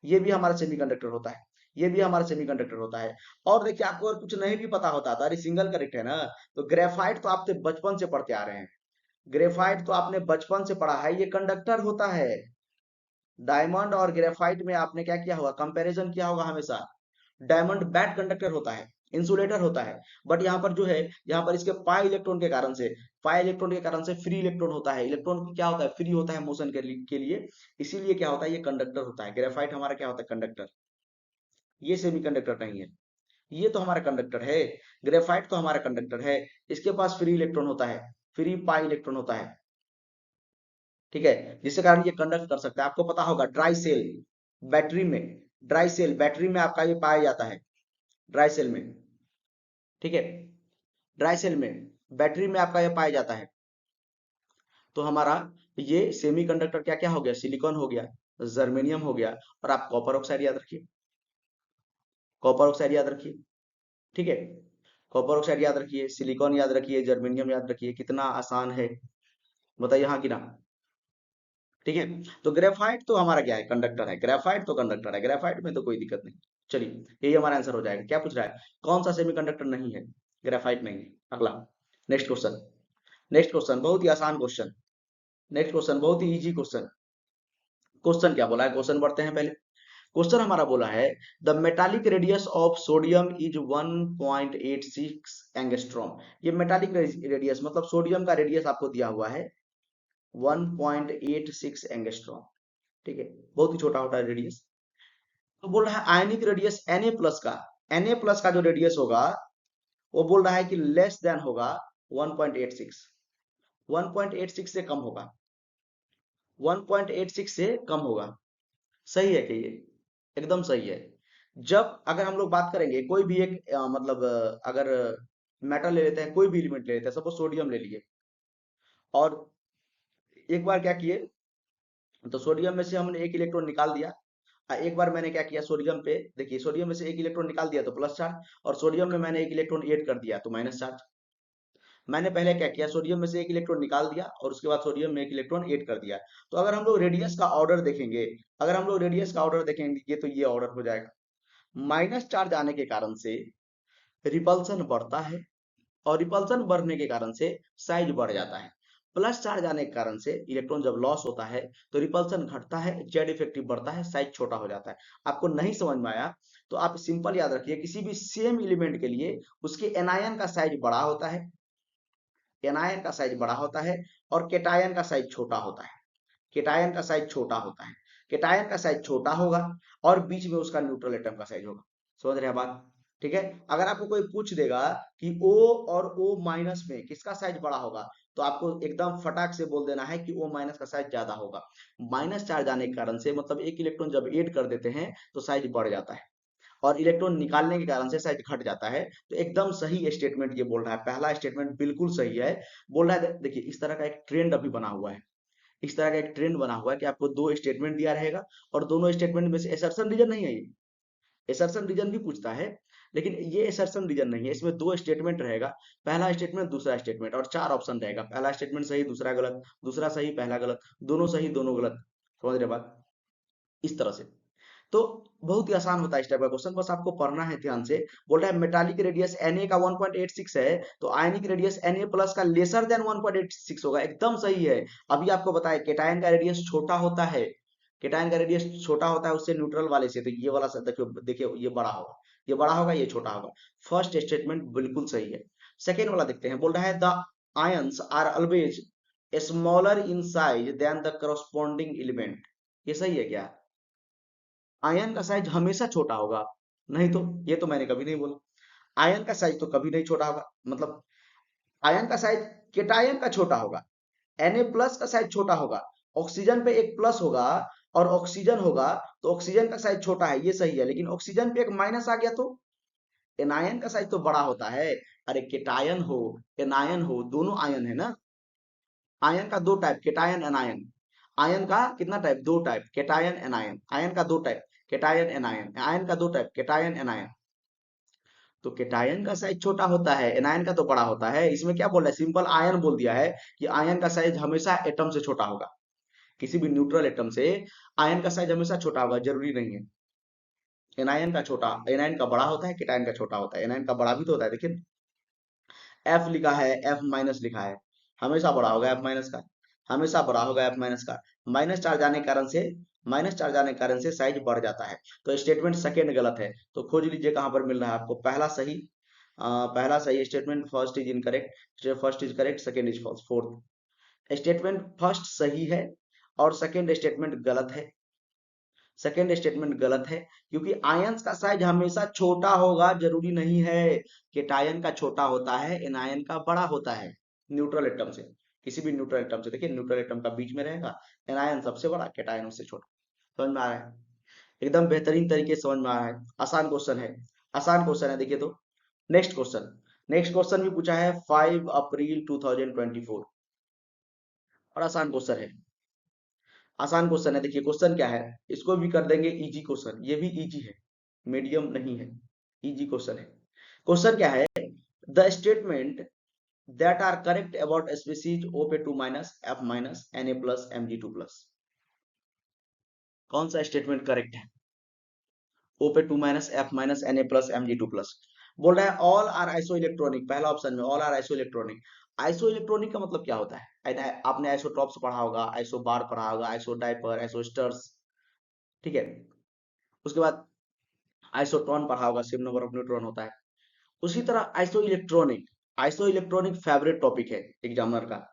ये भी हमारा सेमीकंडक्टर होता है, ये भी हमारा सेमीकंडक्टर होता है। और देखिए, आपको अगर कुछ नहीं भी पता होता तो अरे सिंगल करेक्ट है ना, तो ग्रेफाइट तो आपने बचपन से पढ़ते आ रहे हैं, ग्रेफाइट तो आपने बचपन से पढ़ा है, ये कंडक्टर होता है। डायमंड और ग्रेफाइट में आपने क्या किया होगा, कंपैरिजन किया होगा हमेशा। डायमंड बैड कंडक्टर होता है, इंसुलेटर होता है, बट यहाँ पर जो है, यहाँ पर इसके पाई इलेक्ट्रॉन के कारण से, पाई इलेक्ट्रॉन के कारण से फ्री इलेक्ट्रॉन होता है, इलेक्ट्रॉन क्या होता है, फ्री होता है मोशन के लिए, इसीलिए क्या होता है, ये कंडक्टर होता है। ग्रेफाइट हमारा क्या होता है, कंडक्टर। ये सेमीकंडक्टर नहीं है, ये तो हमारा कंडक्टर है, ग्रेफाइट तो हमारा कंडक्टर है, इसके पास फ्री इलेक्ट्रॉन होता है, फ्री पाई इलेक्ट्रॉन होता है, ठीक है, जिसके कारण ये कंडक्ट कर सकता है। आपको पता होगा ड्राई सेल बैटरी में, ड्राई सेल बैटरी में आपका ये पाया जाता है, ड्राई सेल में, ठीक है, ड्राई सेल में बैटरी में आपका ये पाया जाता है। तो हमारा ये सेमीकंडक्टर क्या क्या हो गया, सिलिकॉन हो गया, जर्मेनियम हो गया, और आप कॉपर ऑक्साइड याद रखिए, कॉपर ऑक्साइड याद रखिए, ठीक है। कॉपर ऑक्साइड याद रखिए, सिलिकॉन याद रखिए, जर्मेनियम याद रखिए, कितना आसान है, बताइए हाँ कि ना, ठीक है। तो ग्रेफाइट तो हमारा क्या है, कंडक्टर है, ग्रेफाइट तो कंडक्टर है, ग्रेफाइट में तो कोई दिक्कत नहीं। चलिए, यही हमारा आंसर हो जाएगा। क्या पूछ रहा है, कौन सा सेमीकंडक्टर नहीं है, ग्रेफाइट नहीं है। अगला, नेक्स्ट क्वेश्चन, नेक्स्ट क्वेश्चन बहुत ही आसान क्वेश्चन, नेक्स्ट क्वेश्चन बहुत ही इजी क्वेश्चन। क्वेश्चन क्या बोला है, क्वेश्चन पढ़ते हैं पहले। क्वेश्चन हमारा बोला है, the metallic radius of sodium is 1.86 angstrom. ये मेटालिक रेडियस मतलब सोडियम का रेडियस आपको दिया हुआ है 1.86 एंगस्ट्रॉम, ठीक है, बहुत ही छोटा होता है रेडियस। तो बोल रहा है आयनिक रेडियस Na प्लस का, Na प्लस का जो रेडियस होगा वो बोल रहा है कि लेस देन होगा 1.86, 1.86 से कम होगा, 1.86 से कम होगा। सही है कि ये एकदम सही है। जब अगर हम लोग बात करेंगे कोई भी एक मतलब अगर मेटल ले लेते हैं, कोई भी एलिमेंट ले लेते हैं, सपोज सोडियम ले लिए, और एक बार क्या किए, तो सोडियम में से हमने एक इलेक्ट्रॉन निकाल दिया। एक बार मैंने क्या किया, सोडियम पे देखिए, सोडियम में से एक इलेक्ट्रॉन निकाल दिया तो प्लस चार्ज, और सोडियम में मैंने एक इलेक्ट्रॉन ऐड कर दिया तो माइनस चार्ज। मैंने पहले क्या किया, सोडियम में से एक इलेक्ट्रॉन निकाल दिया और उसके बाद सोडियम में एक इलेक्ट्रॉन ऐड कर दिया। तो अगर हम लोग रेडियस का ऑर्डर देखेंगे, अगर हम लोग रेडियस का ऑर्डर देखेंगे तो ये ऑर्डर हो जाएगा। माइनस चार्ज आने के कारण से रिपल्सन बढ़ता है, और रिपल्सन बढ़ने के कारण से साइज बढ़ जाता है। प्लस चार्ज आने के कारण से इलेक्ट्रॉन जब लॉस होता है तो रिपल्सन घटता है, जेड इफेक्टिव बढ़ता है, साइज छोटा हो जाता है। आपको नहीं समझ में आया तो आप सिंपल याद रखिए, किसी भी सेम एलिमेंट के लिए उसके एनायन का साइज बड़ा होता है, एनायन का साइज बड़ा होता है, और केटायन का साइज छोटा होता है, केटायन का साइज छोटा होता है, केटायन का साइज छोटा होगा, और बीच में उसका न्यूट्रल एटम का साइज होगा। समझ रहे हैं बात, ठीक है। अगर आपको कोई पूछ देगा कि O और O माइनस में किसका साइज बड़ा होगा, तो आपको एकदम फटाक से बोल देना है कि O माइनस का साइज ज्यादा होगा। माइनस चार्ज आने के कारण से मतलब एक इलेक्ट्रॉन जब ऐड कर देते हैं तो साइज बढ़ जाता है, और इलेक्ट्रॉन निकालने के कारण से साइज घट जाता है। तो एकदम सही स्टेटमेंट ये बोल रहा है, पहला स्टेटमेंट बिल्कुल सही है। बोल रहा है, देखिए इस तरह का एक ट्रेंड अभी बना हुआ है, इस तरह का एक ट्रेंड बना हुआ है कि आपको दो स्टेटमेंट दिया रहेगा, और दोनों स्टेटमेंट में से एसर्शन रीजन नहीं है, ये एसर्शन रीजन भी पूछता है, लेकिन ये एसर्शन रीजन नहीं है, इसमें दो स्टेटमेंट रहेगा, पहला स्टेटमेंट दूसरा स्टेटमेंट, और चार ऑप्शन रहेगा, पहला स्टेटमेंट सही दूसरा गलत, दूसरा सही पहला गलत, दोनों सही दोनों गलत। समझ रहे बात, इस तरह से। तो बहुत ही आसान होता है इस टाइप का क्वेश्चन, बस आपको पढ़ना है ध्यान से। बोल रहा है मेटालिक रेडियस Na का 1.86 है, तो आयनिक रेडियस Na प्लस का लेसर देन 1.86 होगा, एकदम सही है। अभी आपको बताया केटायन का रेडियस छोटा होता है, केटायन का रेडियस छोटा होता है उससे, न्यूट्रल वाले से, तो ये वाला देखियो देखिए, ये बड़ा होगा, ये बड़ा होगा, ये छोटा होगा। फर्स्ट स्टेटमेंट बिल्कुल सही है। सेकेंड वाला देखते हैं, बोल रहा है the ions are always smaller in size than the corresponding element. ये सही है क्या? आयन का साइज हमेशा छोटा होगा? नहीं तो, ये तो मैंने कभी नहीं बोला। आयन का साइज तो कभी नहीं छोटा होगा, मतलब आयन का साइज केटायन का छोटा होगा, Na+ का साइज छोटा होगा, ऑक्सीजन पे एक प्लस होगा और ऑक्सीजन होगा, तो ऑक्सीजन का साइज छोटा है, ये सही है, लेकिन ऑक्सीजन पे एक माइनस आ गया तो एनायन का साइज तो बड़ा होता है। अरे केटायन हो, एनायन हो, दोनों आयन है ना। आयन का दो टाइप, केटायन एनायन। आयन का कितना टाइप? दो टाइप, केटायन एनायन। आयन का दो टाइप, केटायन एनायन। आयन का दो टाइप, केटायन एनायन। तो केटायन का साइज छोटा होता है, एनायन का तो बड़ा होता है। इसमें क्या बोल रहा है, सिंपल आयन बोल दिया है कि आयन का साइज हमेशा एटम से छोटा होगा, किसी भी न्यूट्रल एटम से आयन का साइज हमेशा छोटा होगा, जरूरी नहीं है। एनायन का छोटा, एनायन का बड़ा होता है, केटायन का छोटा होता है। एनायन का बड़ा भी तो होता है, देखिए एफ लिखा है, F- लिखा है, हमेशा बड़ा होगा एफ माइनस का, हमेशा बड़ा होगा एफ माइनस का। माइनस चार्ज आने के कारण से, माइनस चार्ज आने के कारण से साइज बढ़ जाता है। तो स्टेटमेंट सेकेंड गलत है, तो खोज लीजिए कहां पर मिल रहा है आपको। पहला सही, पहला सही statement, first is incorrect, first is correct, second is false. Fourth statement first सही है और सेकेंड स्टेटमेंट गलत है। सेकेंड स्टेटमेंट गलत है, क्योंकि आयंस का साइज हमेशा छोटा होगा, जरूरी नहीं है। केटायन का छोटा होता है, एनायन का बड़ा होता है, न्यूट्रल एटम से, किसी भी न्यूट्रल एटम से। देखिए न्यूट्रल एटम का बीच में रहेगा, एनायन सबसे बड़ा, केटायन उससे छोटा। समझ में आ रहा है? एकदम बेहतरीन तरीके से समझ में आ रहा है। आसान क्वेश्चन है, आसान क्वेश्चन है। देखिए तो नेक्स्ट क्वेश्चन, नेक्स्ट क्वेश्चन भी पूछा है 5 अप्रैल 2024, और आसान क्वेश्चन है, आसान क्वेश्चन है। देखिए क्वेश्चन क्या है, इसको भी कर देंगे इजी क्वेश्चन, ये भी इजी है, मीडियम नहीं है, इजी क्वेश्चन है। क्वेश्चन क्या है, the statement that are correct about species OP2 minus F minus Na plus Mg2 plus. कौन सा स्टेटमेंट करेक्ट है? OP2 minus F minus Na plus Mg2 plus. बोल रहा है ऑल आर आइसो इलेक्ट्रॉनिक, पहला ऑप्शन में all are isoelectronic. Isoelectronic का मतलब क्या होता है? आपने आइसोटॉप्स पढ़ा होगा, आइसो बार पढ़ा होगा, आइसो डाइपर, आइसो स्टर्स, ठीक है। उसके बाद आइसोट्रॉन पढ़ा होगा, सेम नंबर ऑफ न्यूट्रॉन होता है। उसी तरह iso electronic, iso electronic favourite topic है एग्जामिनर का।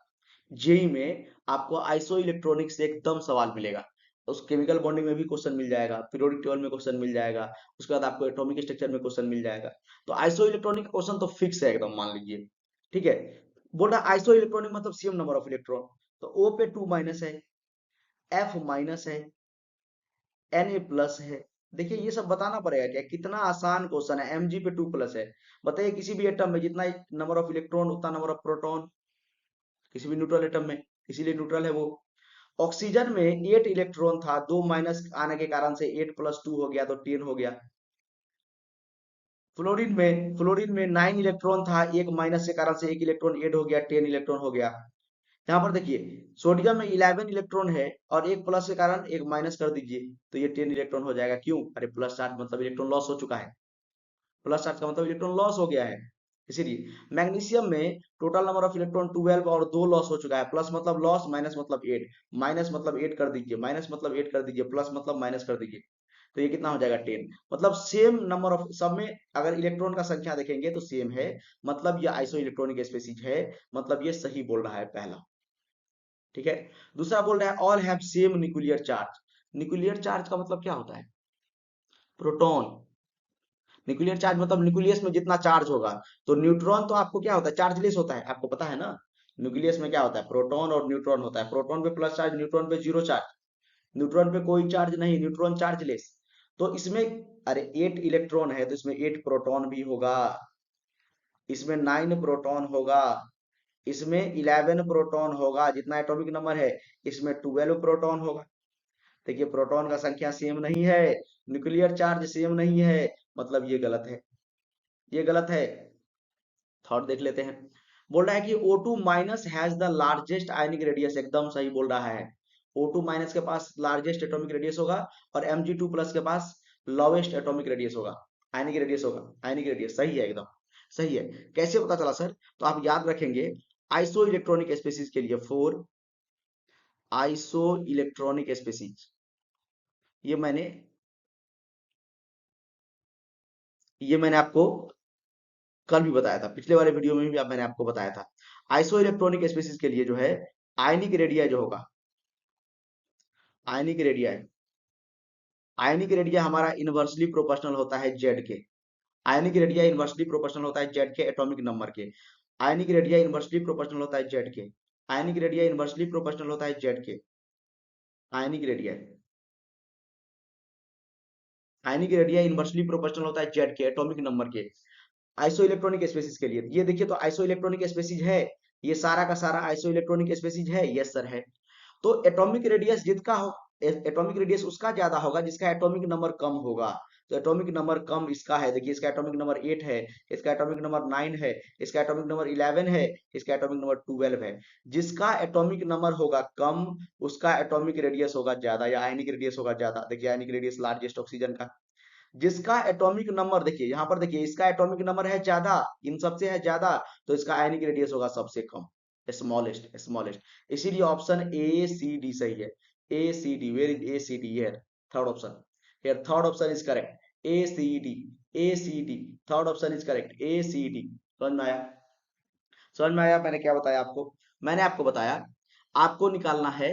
जेई में आपको आइसो इलेक्ट्रॉनिक से एकदम सवाल मिलेगा। उस केमिकल बॉन्डिंग में भी क्वेश्चन मिल जाएगा, पीरियोडिक टेबल में क्वेश्चन मिल जाएगा, उसके बाद आपको एटॉमिक स्ट्रक्चर में क्वेश्चन मिल जाएगा। तो आइसो इलेक्ट्रॉनिक का क्वेश्चन तो फिक्स है एकदम, मान लीजिए, ठीक है। बोल रहा आइसो इलेक्ट्रॉनिक मतलब सेम नंबर ऑफ इलेक्ट्रॉन, तो ओ पे 2 माइनस है, एफ माइनस है, Na+ है। देखिए ये सब बताना पड़ेगा क्या, कितना आसान क्वेश्चन है। Mg पे 2+ है, बताइए किसी भी एटम में जितना नंबर ऑफ इलेक्ट्रॉन उतना नंबर ऑफ प्रोटॉन, किसी भी न्यूट्रल एटम में, इसीलिए न्यूट्रल है वो। ऑक्सीजन में 8 इलेक्ट्रॉन था, 2 माइनस आने के कारण से 8+2 हो गया, तो 10 हो गया। फ्लोरीन में 9 इलेक्ट्रॉन था, एक माइनस के कारण से एक इलेक्ट्रॉन ऐड हो गया, 10 इलेक्ट्रॉन हो गया। यहाँ पर देखिए सोडियम में 11 इलेक्ट्रॉन है और एक प्लस के कारण एक माइनस कर दीजिए, तो ये 10 इलेक्ट्रॉन हो जाएगा। क्यों? अरे प्लस चार्ज मतलब इलेक्ट्रॉन लॉस हो चुका है, प्लस चार्ज का मतलब इलेक्ट्रॉन लॉस हो गया है, इसीलिए। मैग्नीशियम में टोटल नंबर ऑफ इलेक्ट्रॉन 12 और 2 लॉस हो चुका है, प्लस मतलब लॉस, माइनस मतलब 8, माइनस मतलब 8 कर दीजिए, माइनस मतलब 8 कर दीजिए, प्लस मतलब माइनस कर दीजिए, तो ये कितना हो जाएगा 10। मतलब सेम नंबर ऑफ, सब में अगर इलेक्ट्रॉन का संख्या देखेंगे तो सेम है, मतलब ये आइसो इलेक्ट्रॉनिक स्पेसीज है, मतलब ये सही बोल रहा है पहला, ठीक है। दूसरा बोल रहा है all have same nuclear charge. Nuclear charge का मतलब क्या होता है? प्रोटॉन। न्यूक्लियर चार्ज मतलब न्यूक्लियस में जितना चार्ज होगा, तो न्यूट्रॉन तो आपको क्या होता है, चार्जलेस होता है, आपको पता है ना। न्यूक्लियस में क्या होता है, प्रोटॉन और न्यूट्रॉन होता है, प्रोटॉन पे प्लस चार्ज, न्यूट्रॉन पे जीरो चार्ज, न्यूट्रॉन पे कोई चार्ज नहीं, न्यूट्रॉन चार्जलेस। तो इसमें, अरे 8 इलेक्ट्रॉन है तो इसमें 8 प्रोटॉन भी होगा, इसमें 9 प्रोटॉन होगा, इसमें 11 प्रोटॉन होगा, जितना एटॉमिक नंबर है, इसमें 12 प्रोटॉन होगा। देखिए प्रोटॉन का संख्या सेम नहीं है, न्यूक्लियर चार्ज सेम नहीं है, मतलब ये गलत है, ये गलत है। थर्ड देख लेते हैं, बोल रहा है कि O2 minus has the largest ionic radius, एकदम सही बोल रहा है। O2 माइनस के पास लार्जेस्ट एटॉमिक रेडियस होगा और Mg2 प्लस के पास लोवेस्ट एटॉमिक रेडियस होगा, आयनिक रेडियस होगा, आयनिक रेडियस सही है, एकदम सही है। कैसे पता चला सर? तो आप याद रखेंगे आइसो इलेक्ट्रॉनिक स्पेसीज के लिए, 4 आइसो इलेक्ट्रॉनिक स्पेसीज, ये मैंने ये मैंने आपको कल भी बताया था, पिछले वाले वीडियो में भी मैंने आपको बताया था। आइसो इलेक्ट्रॉनिक स्पेसिस के लिए जो है आयनिक रेडिया जो होगा, आयनिक रेडिया है, आयनिक रेडिया हमारा इनवर्सली प्रोपोर्शनल होता है जेड के। आयनिक रेडिया इनवर्सली प्रोपोर्शनल होता है जेड के एटॉमिक नंबर के। आयनिक रेडिया इनवर्सली प्रोपोर्शनल होता है जेड के। आयनिक रेडिया इनवर्सली प्रोपोर्शनल होता है जेड के। आयनिक रेडिया, आयनिक रेडिया इनवर्सली प्रोपोर्शनल होता है जेड के एटॉमिक नंबर के। आइसो इलेक्ट्रॉनिक स्पेसिस के लिए ये देखिए, तो आइसो इलेक्ट्रॉनिक स्पेसिस है, ये सारा का सारा आइसो इलेक्ट्रॉनिक स्पेसिस है, यस सर है। तो एटॉमिक रेडियस जिसका हो, एटॉमिक रेडियस उसका ज्यादा होगा जिसका एटॉमिक नंबर कम होगा। तो एटॉमिक नंबर कम इसका है, देखिए इसका एटॉमिक नंबर 8 है, इसका एटॉमिक नंबर 9 है, इसका एटॉमिक नंबर 11 है, इसका एटॉमिक नंबर 12 है। जिसका एटॉमिक नंबर होगा कम उसका एटॉमिक रेडियस होगा ज्यादा, या आयनिक रेडियस होगा ज्यादा। देखिए आयनिक रेडियस लार्जेस्ट ऑक्सीजन का, जिसका एटॉमिक नंबर देखिए यहाँ पर, देखिए इसका एटॉमिक नंबर है ज्यादा, इन सबसे है ज्यादा, तो इसका आयनिक रेडियस होगा सबसे कम, स्मॉलेस्ट स्मॉलेस्ट। इसीलिए ऑप्शन ए सी डी सही है। A C D, where is A C D here, third option here, third option is correct. A C D, A C D, third option is correct, A C D. समझ में आया? समझ में आया मैंने क्या बताया आपको? मैंने आपको बताया आपको निकालना है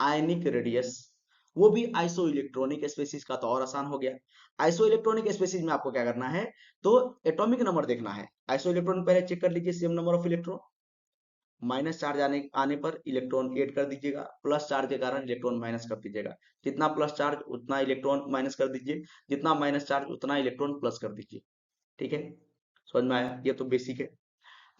आयनिक रेडियस, वो भी आइसो इलेक्ट्रॉनिक स्पेसिस का, तो और आसान हो गया। आइसो इलेक्ट्रॉनिक स्पेसिस में आपको क्या करना है, तो एटॉमिक नंबर देखना है। आइसो इलेक्ट्रॉन पहले चेक कर लीजिए, same number of electron, minus charge आने आने पर इलेक्ट्रॉन ऐड कर दीजिएगा, प्लस चार्ज के कारण इलेक्ट्रॉन माइनस कर दीजिएगा। जितना प्लस चार्ज उतना इलेक्ट्रॉन माइनस कर दीजिए, जितना माइनस चार्ज उतना इलेक्ट्रॉन प्लस कर दीजिए। ठीक है, समझ में आया? ये तो बेसिक है।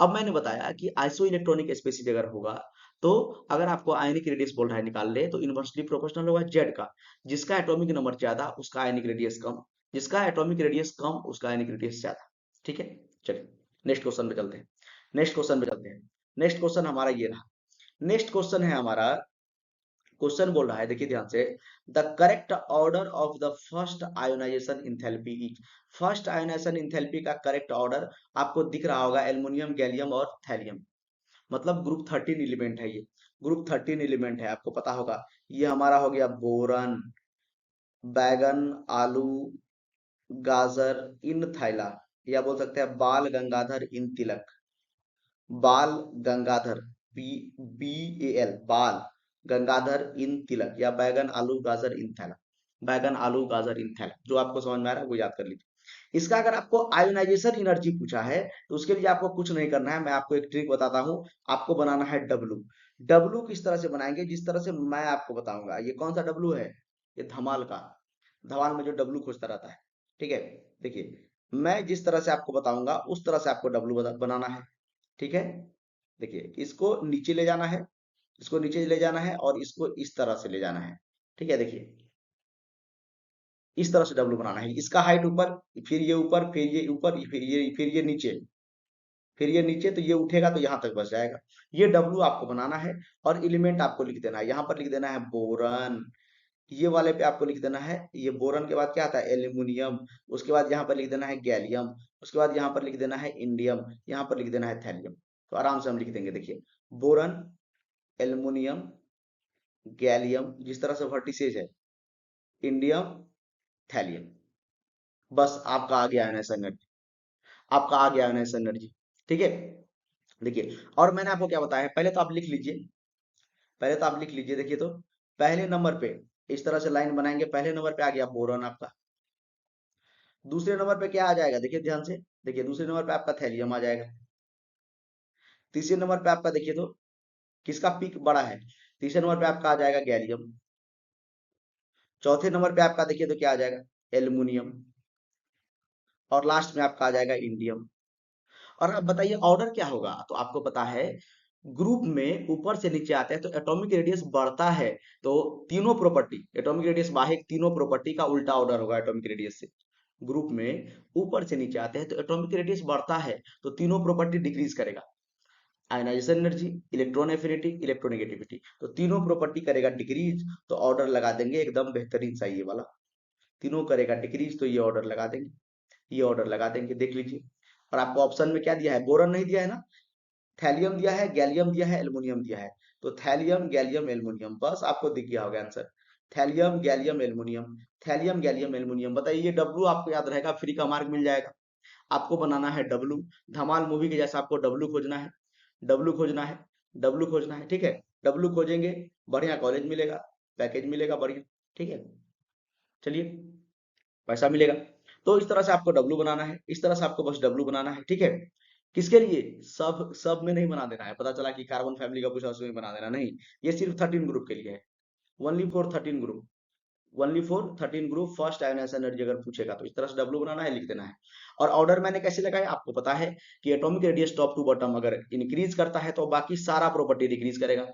अब मैंने बताया कि आइसो इलेक्ट्रॉनिक स्पेसिस अगर होगा, तो अगर आपको आयनिक रेडियस बोल रहा है निकाल ले, तो इनवर्सली प्रोपोर्शनल होगा जेड का। जिसका एटॉमिक नंबर ज्यादा उसका आयनिक रेडियस कम, जिसका एटॉमिक रेडियस कम उसका आयनिक रेडियस ज्यादा। ठीक है, चलिए नेक्स्ट क्वेश्चन पे चलते हैं। नेक्स्ट क्वेश्चन पे चलते हैं। नेक्स्ट क्वेश्चन हमारा ये रहा। नेक्स्ट क्वेश्चन है हमारा, क्वेश्चन बोल रहा है, देखिए ध्यान से, the correct order of the first ionisation enthalpy is. First ionisation enthalpy का करेक्ट ऑर्डर आपको दिख रहा होगा, एल्युमिनियम, गैलियम और थैलियम। मतलब ग्रुप 13 एलिमेंट है ये, ग्रुप 13 एलिमेंट है, आपको पता होगा। ये हमारा हो गया बोरन, बैगन, आलू, गाजर, इन थैला, या बोल सकते हैं बाल गंगाधर इन Tilak. Bal Gangadhar, B B A L, Bal Gangadhar इन तिलक, या बैगन आलू गाजर इन थैला। बैगन आलू गाजर इन थैला, जो आपको समझ में आ रहा है वो याद कर लीजिए। इसका अगर आपको आयोनाइजेशन एनर्जी पूछा है, तो उसके लिए आपको कुछ नहीं करना है, मैं आपको एक ट्रिक बताता हूँ। आपको बनाना है डब्लू। डब्लू किस तरह से बनाएंगे, जिस तरह से मैं आपको बताऊंगा। ये कौन सा डब्लू है? ये धमाल का, धमाल में जो डब्लू खोजता रहता है। ठीक है, देखिए मैं जिस तरह से आपको बताऊंगा उस तरह से आपको डब्लू बनाना है। ठीक है, देखिए इसको नीचे ले जाना है, इसको नीचे ले जाना है, और इसको इस तरह से ले जाना है। ठीक है, देखिए इस तरह से डब्लू बनाना है। इसका हाइट ऊपर, फिर ये ऊपर, फिर ये ऊपर, फिर ये नीचे, फिर ये नीचे, तो ये उठेगा तो यहाँ तक बच जाएगा। ये डब्लू आपको बनाना है, और एलिमेंट आपको लिख देना है। यहाँ पर लिख देना है बोरन, ये वाले पे आपको लिख देना है, ये बोरन के बाद क्या आता है? एल्यूमिनियम। उसके बाद यहाँ पर लिख देना है गैलियम। उसके बाद यहाँ पर लिख देना है इंडियम। यहाँ पर लिख देना है थैलियम। तो आराम से हम लिख देंगे, देखिए बोरन, एल्युमिनियम, गैलियम, जिस तरह से वर्टिसेज है, इंडियम, थैलियम। बस आपका आ गया आयनाइजेशन एनर्जी, आपका आ गया आयनाइजेशन एनर्जी। ठीक है, देखिए और मैंने आपको क्या बताया है, पहले तो आप लिख लीजिए, पहले तो आप लिख लीजिए। देखिए तो पहले नंबर पे इस तरह से लाइन बनाएंगे, पहले नंबर पे आ गया बोरॉन आपका। दूसरे नंबर पे क्या आ जाएगा, देखिए ध्यान से, देखिए दूसरे नंबर पे आपका थैलियम आ जाएगा। तीसरे नंबर पे आपका देखिए तो किसका पीक बड़ा है, तीसरे नंबर पे आपका आ जाएगा गैलियम। चौथे नंबर पे आपका देखिए तो क्या आ जाएगा, एल्युमिनियम। और लास्ट में आपका आ जाएगा इंडियम। और अब बताइए ऑर्डर क्या होगा, तो आपको पता है ग्रुप में ऊपर से नीचे आते हैं तो एटॉमिक रेडियस बढ़ता है। तो तीनों प्रॉपर्टी, एटॉमिक रेडियस बाहेक तीनों प्रॉपर्टी का उल्टा ऑर्डर होगा एटॉमिक रेडियस से। ग्रुप में ऊपर से नीचे आते हैं तो एटॉमिक रेडियस बढ़ता है, तो तीनों प्रॉपर्टी डिक्रीज करेगा। Ionisation energy, electron affinity, electronegativity, तो तीनों प्रॉपर्टी करेगा डिक्रीज। तो ऑर्डर लगा देंगे एकदम बेहतरीन सा ये वाला। तीनों करेगा डिक्रीज, तो ये ऑर्डर लगा देंगे, ये ऑर्डर लगा देंगे, देख लीजिए। और आपको ऑप्शन में क्या दिया है, बोरन नहीं दिया है ना, थैलियम दिया है, गैलियम दिया है, एल्युमिनियम दिया है। तो थैलियम, गैलियम, एल्युमिनियम, बस आपको दिख गया होगा answer. Thallium gallium aluminium, thallium gallium aluminium. बताइए, ये डब्लू आपको याद रहेगा, फ्री का मार्क मिल जाएगा। आपको बनाना है डब्लू, धमाल मूवी के जैसा आपको डब्लू खोजना है, डब्लू खोजना है, डब्लू खोजना है, ठीक है। डब्लू खोजेंगे, बढ़िया कॉलेज मिलेगा, पैकेज मिलेगा बढ़िया, ठीक है। चलिए, पैसा मिलेगा। तो इस तरह से आपको डब्लू बनाना है, इस तरह से आपको बस डब्लू बनाना है, ठीक है। किसके लिए? सब सब में नहीं बना देना है, पता चला कि कार्बन फैमिली का पूछा उसमें बना देना नहीं। ये सिर्फ 13 ग्रुप के लिए है, only for 13 group, only for 13 group first ionisation energy अगर पूछेगा तो इस तरह से डब्लू बनाना है, लिख देना है। और ऑर्डर मैंने कैसे लगाया आपको पता है कि atomic radius top to bottom अगर इंक्रीज करता है तो बाकी सारा प्रॉपर्टी डिक्रीज करेगा,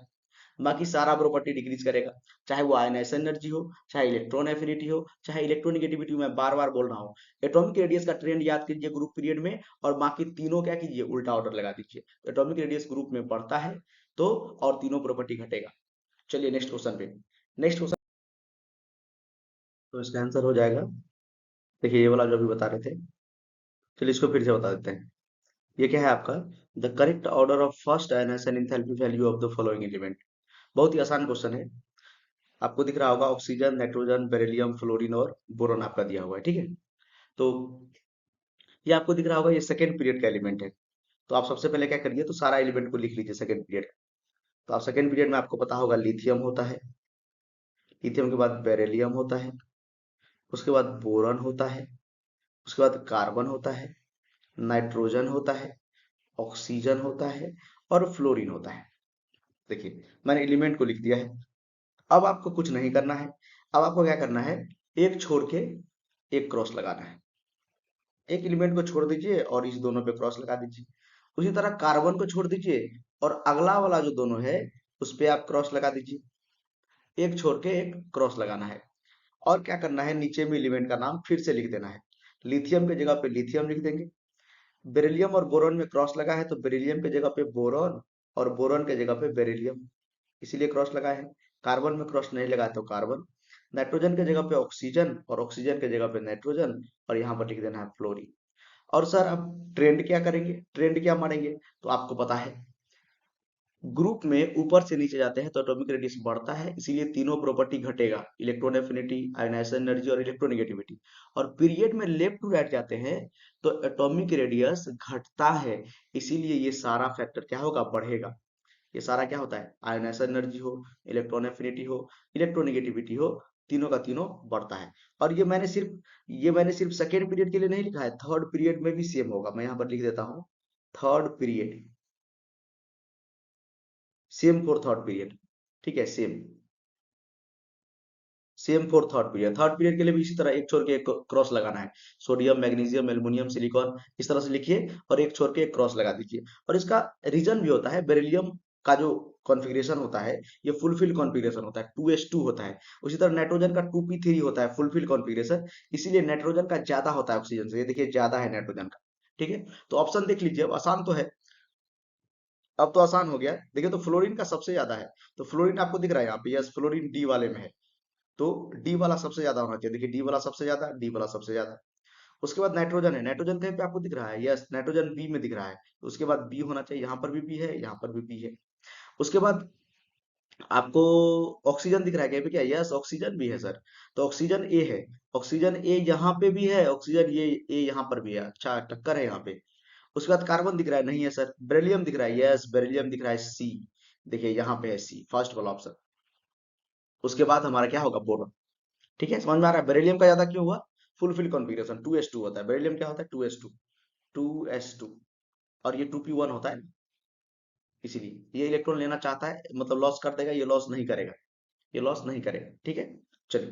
बाकी सारा प्रॉपर्टी डिक्रीज करेगा। चाहे वो आयनाइजेशन एनर्जी हो, चाहे इलेक्ट्रॉन एफिनिटी हो, चाहे इलेक्ट्रोनिगेटिविटी, मैं बार बार बोल रहा हूँ। एटॉमिक रेडियस का ट्रेंड याद कीजिए ग्रुप पीरियड में, और बाकी तीनों क्या कीजिए, उल्टा ऑर्डर लगा दीजिए। एटॉमिक रेडियस ग्रुप में बढ़ता है तो और तीनों प्रॉपर्टी घटेगा। चलिए नेक्स्ट क्वेश्चन पे, नेक्स्ट क्वेश्चन। तो इसका आंसर हो जाएगा, देखिए ये वाला जो अभी बता रहे थे, चलिए इसको फिर से बता देते हैं। ये क्या है आपका, the correct order of first ionisation enthalpy value of the following element. बहुत ही आसान क्वेश्चन है। आपको दिख रहा होगा ऑक्सीजन, नाइट्रोजन, बेरिलियम, फ्लोरीन और बोरोन आपका दिया हुआ है, ठीक है। तो ये आपको दिख रहा होगा, ये सेकंड पीरियड का एलिमेंट है। तो आप सबसे पहले क्या करिए, तो सारा एलिमेंट को लिख लीजिए सेकंड पीरियड। तो आप सेकंड पीरियड में आपको पता होगा लिथियम होता है, लिथियम के बाद बेरिलियम होता है, उसके बाद बोरॉन होता है, उसके बाद कार्बन होता है, नाइट्रोजन होता है, ऑक्सीजन होता है और फ्लोरीन होता है। देखिए मैंने एलिमेंट को लिख दिया है। अब आपको कुछ नहीं करना है, अब आपको क्या करना है, एक छोड़ के एक क्रॉस लगाना है। एक एलिमेंट को छोड़ दीजिए और इस दोनों पे क्रॉस लगा दीजिए। उसी तरह कार्बन को छोड़ दीजिए और अगला वाला जो दोनों है उस पे आप क्रॉस लगा दीजिए। एक छोड़ के एक क्रॉस लगाना है। और क्या करना है, नीचे में एलिमेंट का नाम फिर से लिख देना है। लिथियम के जगह पे लिथियम लिख देंगे। बेरिलियम और बोरॉन में क्रॉस लगा है तो बेरिलियम के जगह पे बोरॉन, और बोरॉन के जगह पे बेरिलियम, इसीलिए क्रॉस लगा है। कार्बन में क्रॉस नहीं लगा है तो कार्बन। नाइट्रोजन के जगह पे ऑक्सीजन, और ऑक्सीजन के जगह पे नाइट्रोजन, और यहाँ पर लिख देना है फ्लोरीन। और सर अब ट्रेंड क्या करेंगे, ट्रेंड क्या मारेंगे, तो आपको पता है ग्रुप में ऊपर से नीचे जाते हैं तो एटॉमिक रेडियस बढ़ता है, इसीलिए तीनों प्रॉपर्टी घटेगा, इलेक्ट्रॉन एफिनिटी, आयनाइजेशन एनर्जी और इलेक्ट्रोनेगेटिविटी। और पीरियड में लेफ्ट टू राइट जाते हैं तो एटॉमिक रेडियस घटता है, इसीलिए ये सारा फैक्टर क्या होगा, बढ़ेगा। ये सारा क्या होता है, आयनाइजेशन एनर्जी हो, इलेक्ट्रॉन एफिनिटी हो, इलेक्ट्रोनेगेटिविटी हो, तीनों का तीनों बढ़ता है। और ये मैंने सिर्फ सेकेंड पीरियड के लिए नहीं लिखा है, थर्ड पीरियड में भी सेम होगा। मैं यहाँ पर लिख देता हूँ, third period, same for third period, ठीक है, same, same for third period के लिए भी इसी तरह एक छोड़ के एक क्रॉस लगाना है। सोडियम, मैग्नीशियम, एल्युमिनियम, सिलिकॉन, इस तरह से लिखिए और एक छोड़ के एक क्रॉस लगा दीजिए। और इसका रीजन भी होता है, बेरिलियम का जो कॉन्फ़िगरेशन होता है ये फुलफिल कॉन्फ़िगरेशन होता है, 2s2 होता है। उसी तरह नाइट्रोजन का 2p3 होता है फुलफिल कॉन्फ़िगरेशन, इसीलिए नाइट्रोजन का ज्यादा होता है ऑक्सीजन से। ये देखिए ज्यादा है नाइट्रोजन का, ठीक है। तो ऑप्शन देख लीजिए, अब आसान तो है, अब तो आसान हो गया। देखिए तो फ्लोरीन का सबसे ज्यादा है, तो फ्लोरीन आपको दिख रहा है यहाँ पे, यस फ्लोरीन डी वाले में है। तो डी वाला सबसे ज्यादा होना चाहिए, देखिए डी वाला सबसे ज्यादा, डी वाला सबसे ज्यादा। उसके बाद नाइट्रोजन है, नाइट्रोजन कहीं पे आपको दिख रहा है, यस नाइट्रोजन बी में दिख रहा है। तो उसके बाद बी होना चाहिए, यहाँ पर भी बी है, यहाँ पर भी बी है। उसके बाद आपको ऑक्सीजन दिख रहा है कहीं पे क्या, यस ऑक्सीजन भी है सर। तो ऑक्सीजन ए है, ऑक्सीजन ए यहाँ पे भी है, ऑक्सीजन ये ए यहाँ पर भी है, अच्छा टक्कर है यहाँ पे। उसके बाद कार्बन दिख रहा है, नहीं है सर। बेरिलियम दिख रहा है, यस बेरिलियम दिख रहा है, सी, देखिए यहाँ पे है सी, फर्स्ट वाला ऑप्शन। उसके बाद हमारा क्या होगा, बोरॉन। ठीक है, समझ में आ रहा है बेरिलियम का ज्यादा क्यों हुआ, फुलफिल कॉन्फ़िगरेशन 2s2 होता है, बेरिलियम क्या होता है 2s2, 2s2, और ये 2p1 होता है, इसीलिए ये इलेक्ट्रॉन लेना चाहता है, मतलब लॉस कर देगा, ये लॉस नहीं करेगा, ये लॉस नहीं करेगा, ठीक है। चलिए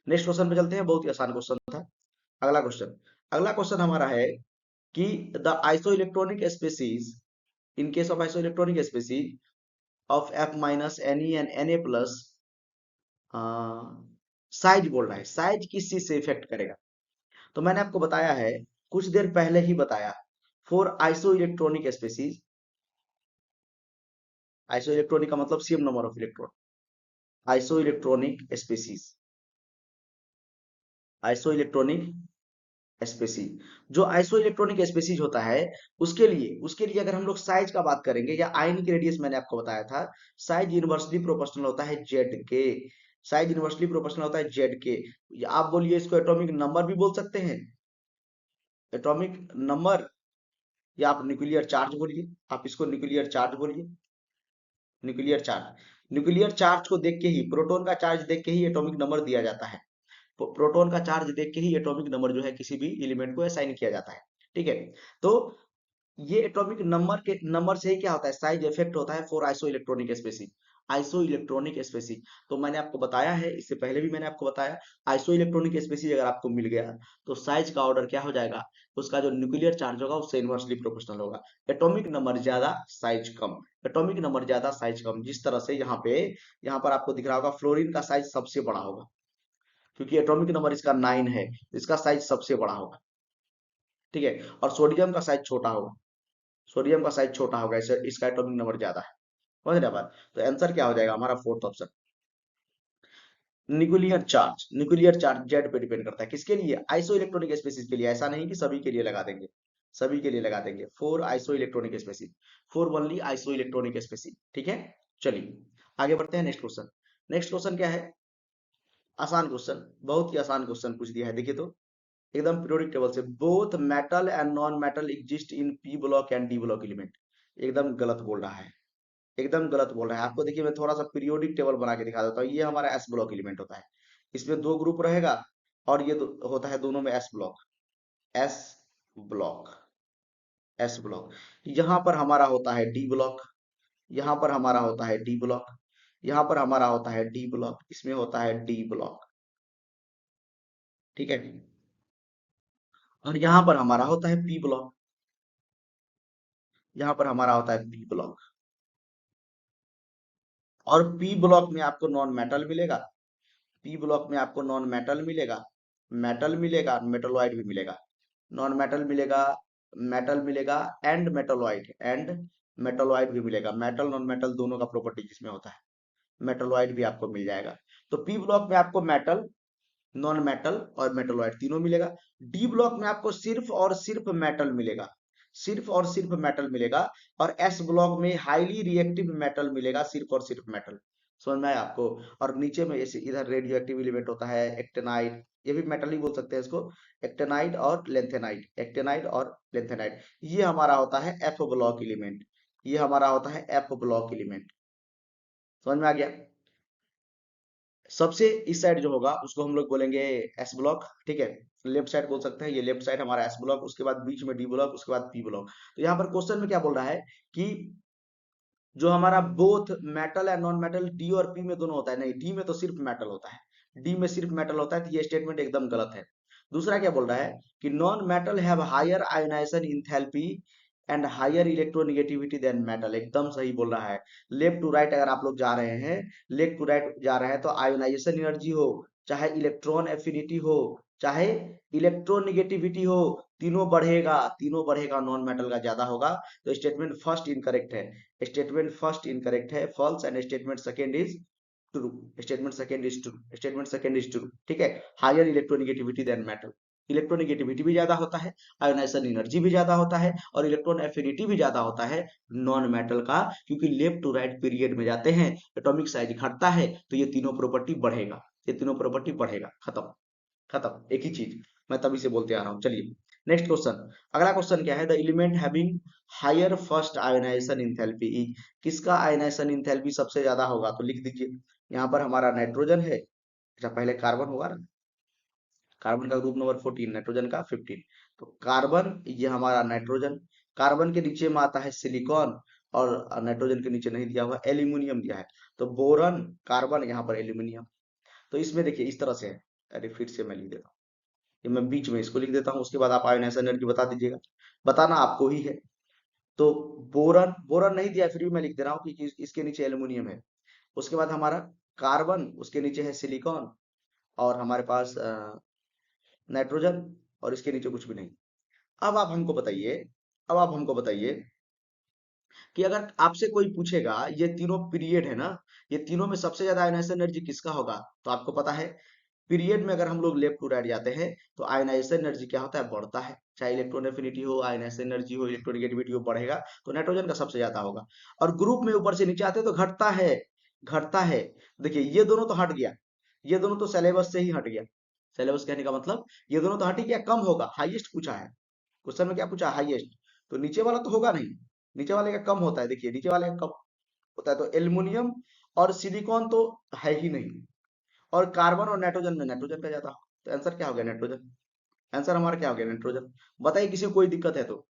नेक्स्ट क्वेश्चन पे चलते हैं, बहुत ही आसान क्वेश्चन था। अगला क्वेश्चन, अगला क्वेश्चन हमारा है कि the iso electronic species, in case of iso electronic species of F minus Ne and Na plus, size बोल रहा है, साइज किस चीज से इफेक्ट करेगा। तो मैंने आपको बताया है, कुछ देर पहले ही बताया, for iso electronic species, iso electronic का मतलब same number of electron, iso electronic species, iso electronic species, जो आइसो इलेक्ट्रॉनिक स्पेसीज होता है उसके लिए अगर हम लोग साइज का बात करेंगे, या आयनिक रेडियस मैंने आपको बताया था, साइज इनवर्सली प्रोपोर्शनल होता है जेड के। साइज इनवर्सली प्रोपोर्शनल होता है जेड के। आप बोलिए इसको एटॉमिक नंबर भी बोल सकते हैं, एटॉमिक नंबर, या आप न्यूक्लियर चार्ज बोलिए, आप इसको न्यूक्लियर चार्ज बोलिए, न्यूक्लियर चार्ज। न्यूक्लियर चार्ज को देख के ही, प्रोटॉन का चार्ज देख के ही एटॉमिक नंबर दिया जाता है। प्रोटॉन का चार्ज देख के ही एटॉमिक नंबर जो है किसी भी एलिमेंट को असाइन किया जाता है। ठीक है, तो ये एटॉमिक नंबर के नंबर से ही क्या होता है, साइज इफेक्ट होता है for isoelectronic species, isoelectronic species. तो मैंने आपको बताया है, इससे पहले भी मैंने आपको बताया, आइसो इलेक्ट्रॉनिक स्पेसिस अगर आपको मिल गया तो साइज का ऑर्डर क्या हो जाएगा, उसका जो न्यूक्लियर चार्ज होगा उससे इनवर्सली प्रोपोर्शनल होगा। एटॉमिक नंबर ज्यादा साइज कम, एटॉमिक नंबर ज्यादा साइज कम। जिस तरह से यहाँ पर आपको दिख रहा होगा फ्लोरीन का साइज सबसे बड़ा होगा, क्योंकि एटॉमिक नंबर इसका 9 है, इसका साइज सबसे बड़ा होगा। ठीक है, और सोडियम का साइज छोटा होगा, सोडियम का साइज छोटा होगा, इसे इसका एटॉमिक नंबर ज्यादा है। समझ रहे बात? तो आंसर क्या हो जाएगा हमारा fourth option, nuclear charge. Nuclear charge Z पे डिपेंड करता है, किसके लिए, आइसो इलेक्ट्रॉनिक स्पेसिस के लिए। ऐसा नहीं कि सभी के लिए लगा देंगे, सभी के लिए लगा देंगे, for isoelectronic species, for only isoelectronic species. ठीक है, चलिए आगे बढ़ते हैं। नेक्स्ट क्वेश्चन, नेक्स्ट क्वेश्चन क्या है, आसान क्वेश्चन, बहुत ही आसान क्वेश्चन पूछ दिया है। देखिए तो एकदम पीरियोडिक टेबल से, both metal and non metal exist in P block and D block element. एकदम गलत बोल रहा है, एकदम गलत बोल रहा है। आपको देखिए मैं थोड़ा सा पीरियोडिक टेबल बना के दिखा देता हूँ। ये हमारा एस ब्लॉक एलिमेंट होता है, इसमें दो ग्रुप रहेगा, और ये होता है दोनों में S block, S block, S block. यहाँ पर हमारा होता है डी ब्लॉक, यहाँ पर हमारा होता है डी ब्लॉक, यहाँ पर हमारा होता है डी ब्लॉक, इसमें होता है डी ब्लॉक। ठीक है, और यहाँ पर हमारा होता है पी ब्लॉक, यहाँ पर हमारा होता है पी ब्लॉक। और पी ब्लॉक में आपको नॉन मेटल मिलेगा, पी ब्लॉक में आपको नॉन मेटल मिलेगा, मेटल मिलेगा, मेटलॉइड भी मिलेगा, नॉन मेटल मिलेगा, मेटल मिलेगा, एंड मेटलॉइड, एंड मेटलॉइड भी मिलेगा। मेटल नॉन मेटल दोनों का प्रॉपर्टी जिसमें होता है, मेटलॉइड भी आपको मिल जाएगा। तो पी ब्लॉक में आपको मेटल, नॉन मेटल और मेटलॉइड तीनों मिलेगा। डी ब्लॉक में आपको सिर्फ और सिर्फ मेटल मिलेगा, सिर्फ और सिर्फ मेटल मिलेगा। और एस ब्लॉक में हाईली रिएक्टिव मेटल मिलेगा, सिर्फ और सिर्फ मेटल। समझ में आया आपको? और नीचे में ऐसे इधर रेडियो एक्टिव एलिमेंट होता है एक्टेनाइड, ये भी मेटल ही बोल सकते हैं इसको, एक्टेनाइड और लेंथेनाइड, एक्टेनाइड और लेंथेनाइड। ये हमारा होता है एफ ब्लॉक एलिमेंट, ये हमारा होता है एफ ब्लॉक एलिमेंट। समझ में आ गया? सबसे इस साइड जो होगा उसको हम लोग बोलेंगे एस ब्लॉक। ठीक है, लेफ्ट साइड बोल सकते हैं, ये लेफ्ट साइड हमारा एस ब्लॉक, उसके बाद बीच में डी ब्लॉक, उसके बाद पी ब्लॉक। तो यहाँ पर क्वेश्चन में क्या बोल रहा है कि जो हमारा both metal and non metal D और पी में दोनों होता है, नहीं डी में तो सिर्फ मेटल होता है, डी में सिर्फ मेटल होता है, तो ये स्टेटमेंट एकदम गलत है। दूसरा क्या बोल रहा है कि non metal have higher ionisation enthalpy and higher electronegativity than metal, एकदम सही बोल रहा है। लेफ्ट टू राइट अगर आप लोग जा रहे हैं, लेफ्ट टू राइट जा रहे हैं, तो आयोनाइजेशन एनर्जी हो, चाहे इलेक्ट्रॉन एफिनिटी हो, चाहे इलेक्ट्रोनेगेटिविटी हो, तीनों बढ़ेगा, तीनों बढ़ेगा, नॉन मेटल का ज्यादा होगा। तो स्टेटमेंट फर्स्ट इनकरेक्ट है, स्टेटमेंट फर्स्ट इनकरेक्ट है, false, and statement second is true, statement second is true, statement second is true. ठीक है, higher electronegativity than metal, electronegativity भी ज्यादा होता है, आयोनाइजेशन एनर्जी भी ज्यादा होता है, और इलेक्ट्रॉन एफिनिटी भी ज्यादा होता है नॉन मेटल का, क्योंकि लेफ्ट टू राइट पीरियड में जाते हैं, एटॉमिक साइज घटता है, तो ये तीनों प्रॉपर्टी बढ़ेगा, ये तीनों प्रॉपर्टी बढ़ेगा। खत्म, खत्म, एक ही चीज मैं तभी से बोलते आ रहा हूँ। चलिए नेक्स्ट क्वेश्चन, अगला क्वेश्चन क्या है, the element having higher first ionisation enthalpy is, किसका आयोनाइजेशन इंथैल्पी सबसे ज्यादा होगा, तो लिख दीजिए। यहाँ पर हमारा नाइट्रोजन है, अच्छा पहले कार्बन होगा ना, कार्बन का ग्रुप नंबर 14, नाइट्रोजन का 15। तो कार्बन, ये हमारा नाइट्रोजन, कार्बन के नीचे में आता है सिलिकॉन, और नाइट्रोजन के नीचे नहीं दिया हुआ, एल्यूमिनियम दिया है। तो बोरन, कार्बन, यहाँ पर एल्यूमिनियम। तो इसमें देखिए इस तरह से है, अरे फिर से मैं लिख देता हूँ, ये मैं बीच में इसको लिख देता हूँ, उसके बाद आप आयोनाइजेशन एनर्जी बता दीजिएगा, बताना आपको ही है। तो बोरन, बोरन नहीं दिया फिर भी मैं लिख दे रहा हूँ कि इसके नीचे एल्यूमिनियम है। उसके बाद हमारा कार्बन, उसके नीचे है सिलिकॉन, और हमारे पास नाइट्रोजन, और इसके नीचे कुछ भी नहीं। अब आप हमको बताइए, अब आप हमको बताइए कि अगर आपसे कोई पूछेगा ये तीनों पीरियड है ना, ये तीनों में सबसे ज्यादा आयोनाइजेशन एनर्जी किसका होगा, तो आपको पता है पीरियड में अगर हम लोग लेफ्ट टू राइट जाते हैं तो आयनाइजेशन एनर्जी क्या होता है, बढ़ता है, चाहे इलेक्ट्रॉन एफिनिटी हो, आयनाइजेशन एनर्जी हो, इलेक्ट्रोनेगेटिविटी हो, बढ़ेगा। तो नाइट्रोजन का सबसे ज्यादा होगा। और ग्रुप में ऊपर से नीचे आते हैं तो घटता है, घटता है। देखिए ये दोनों तो हट गया, ये दोनों तो सिलेबस से ही हट गया। सिलेबस कहने का मतलब ये दोनों तो हट ही गया, कम होगा, हाईएस्ट पूछा है क्वेश्चन में, क्या पूछा, हाईएस्ट। तो नीचे वाला तो होगा नहीं, नीचे वाले का कम होता है, देखिए नीचे वाले का कम होता है। तो एल्युमिनियम और सिलिकॉन तो है ही नहीं, और कार्बन और नाइट्रोजन में नाइट्रोजन का ज्यादा। तो आंसर क्या हो गया, नाइट्रोजन। आंसर हमारा क्या हो गया, नाइट्रोजन। बताइए किसी को कोई दिक्कत है तो।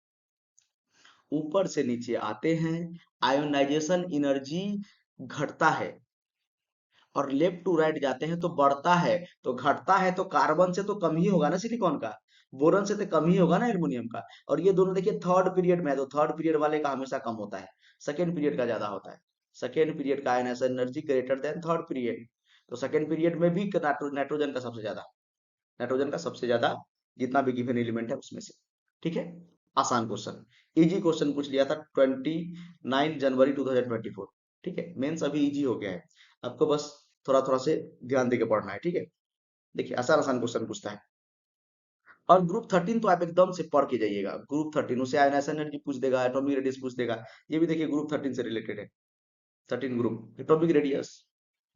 ऊपर से नीचे आते हैं, आयोनाइजेशन एनर्जी घटता है, और लेफ्ट टू राइट जाते हैं तो बढ़ता है। तो घटता है तो कार्बन से तो कम ही होगा ना सिलिकॉन का, बोरन से तो कम ही होगा ना एल्युमिनियम का। और ये दोनों देखिए थर्ड पीरियड में है, तो थर्ड पीरियड वाले का हमेशा कम होता है, सेकेंड पीरियड का ज्यादा होता है। सेकेंड पीरियड का ionisation energy greater than third period. तो सेकेंड पीरियड में भी नाइट्रोजन का सबसे ज्यादा, नाइट्रोजन का सबसे ज्यादा, जितना भी गिवन एलिमेंट है उसमें से। ठीक है, आसान क्वेश्चन, इजी क्वेश्चन पूछ लिया था 29 जनवरी 2024। ठीक है, मेंस अभी इजी हो गया है, आपको बस थोड़ा थोड़ा से ध्यान देके पढ़ना है। ठीक है, देखिए आसान आसान क्वेश्चन पूछता है। और ग्रुप 13 तो आप एकदम से पढ़ के जाइएगा, ग्रुप 13 उसे आयनाइजेशन एनर्जी पूछ देगा, एटॉमिक रेडियस पूछ देगा। ये भी देखिए ग्रुप 13 से रिलेटेड है, 13 ग्रुप एटॉमिक रेडियस,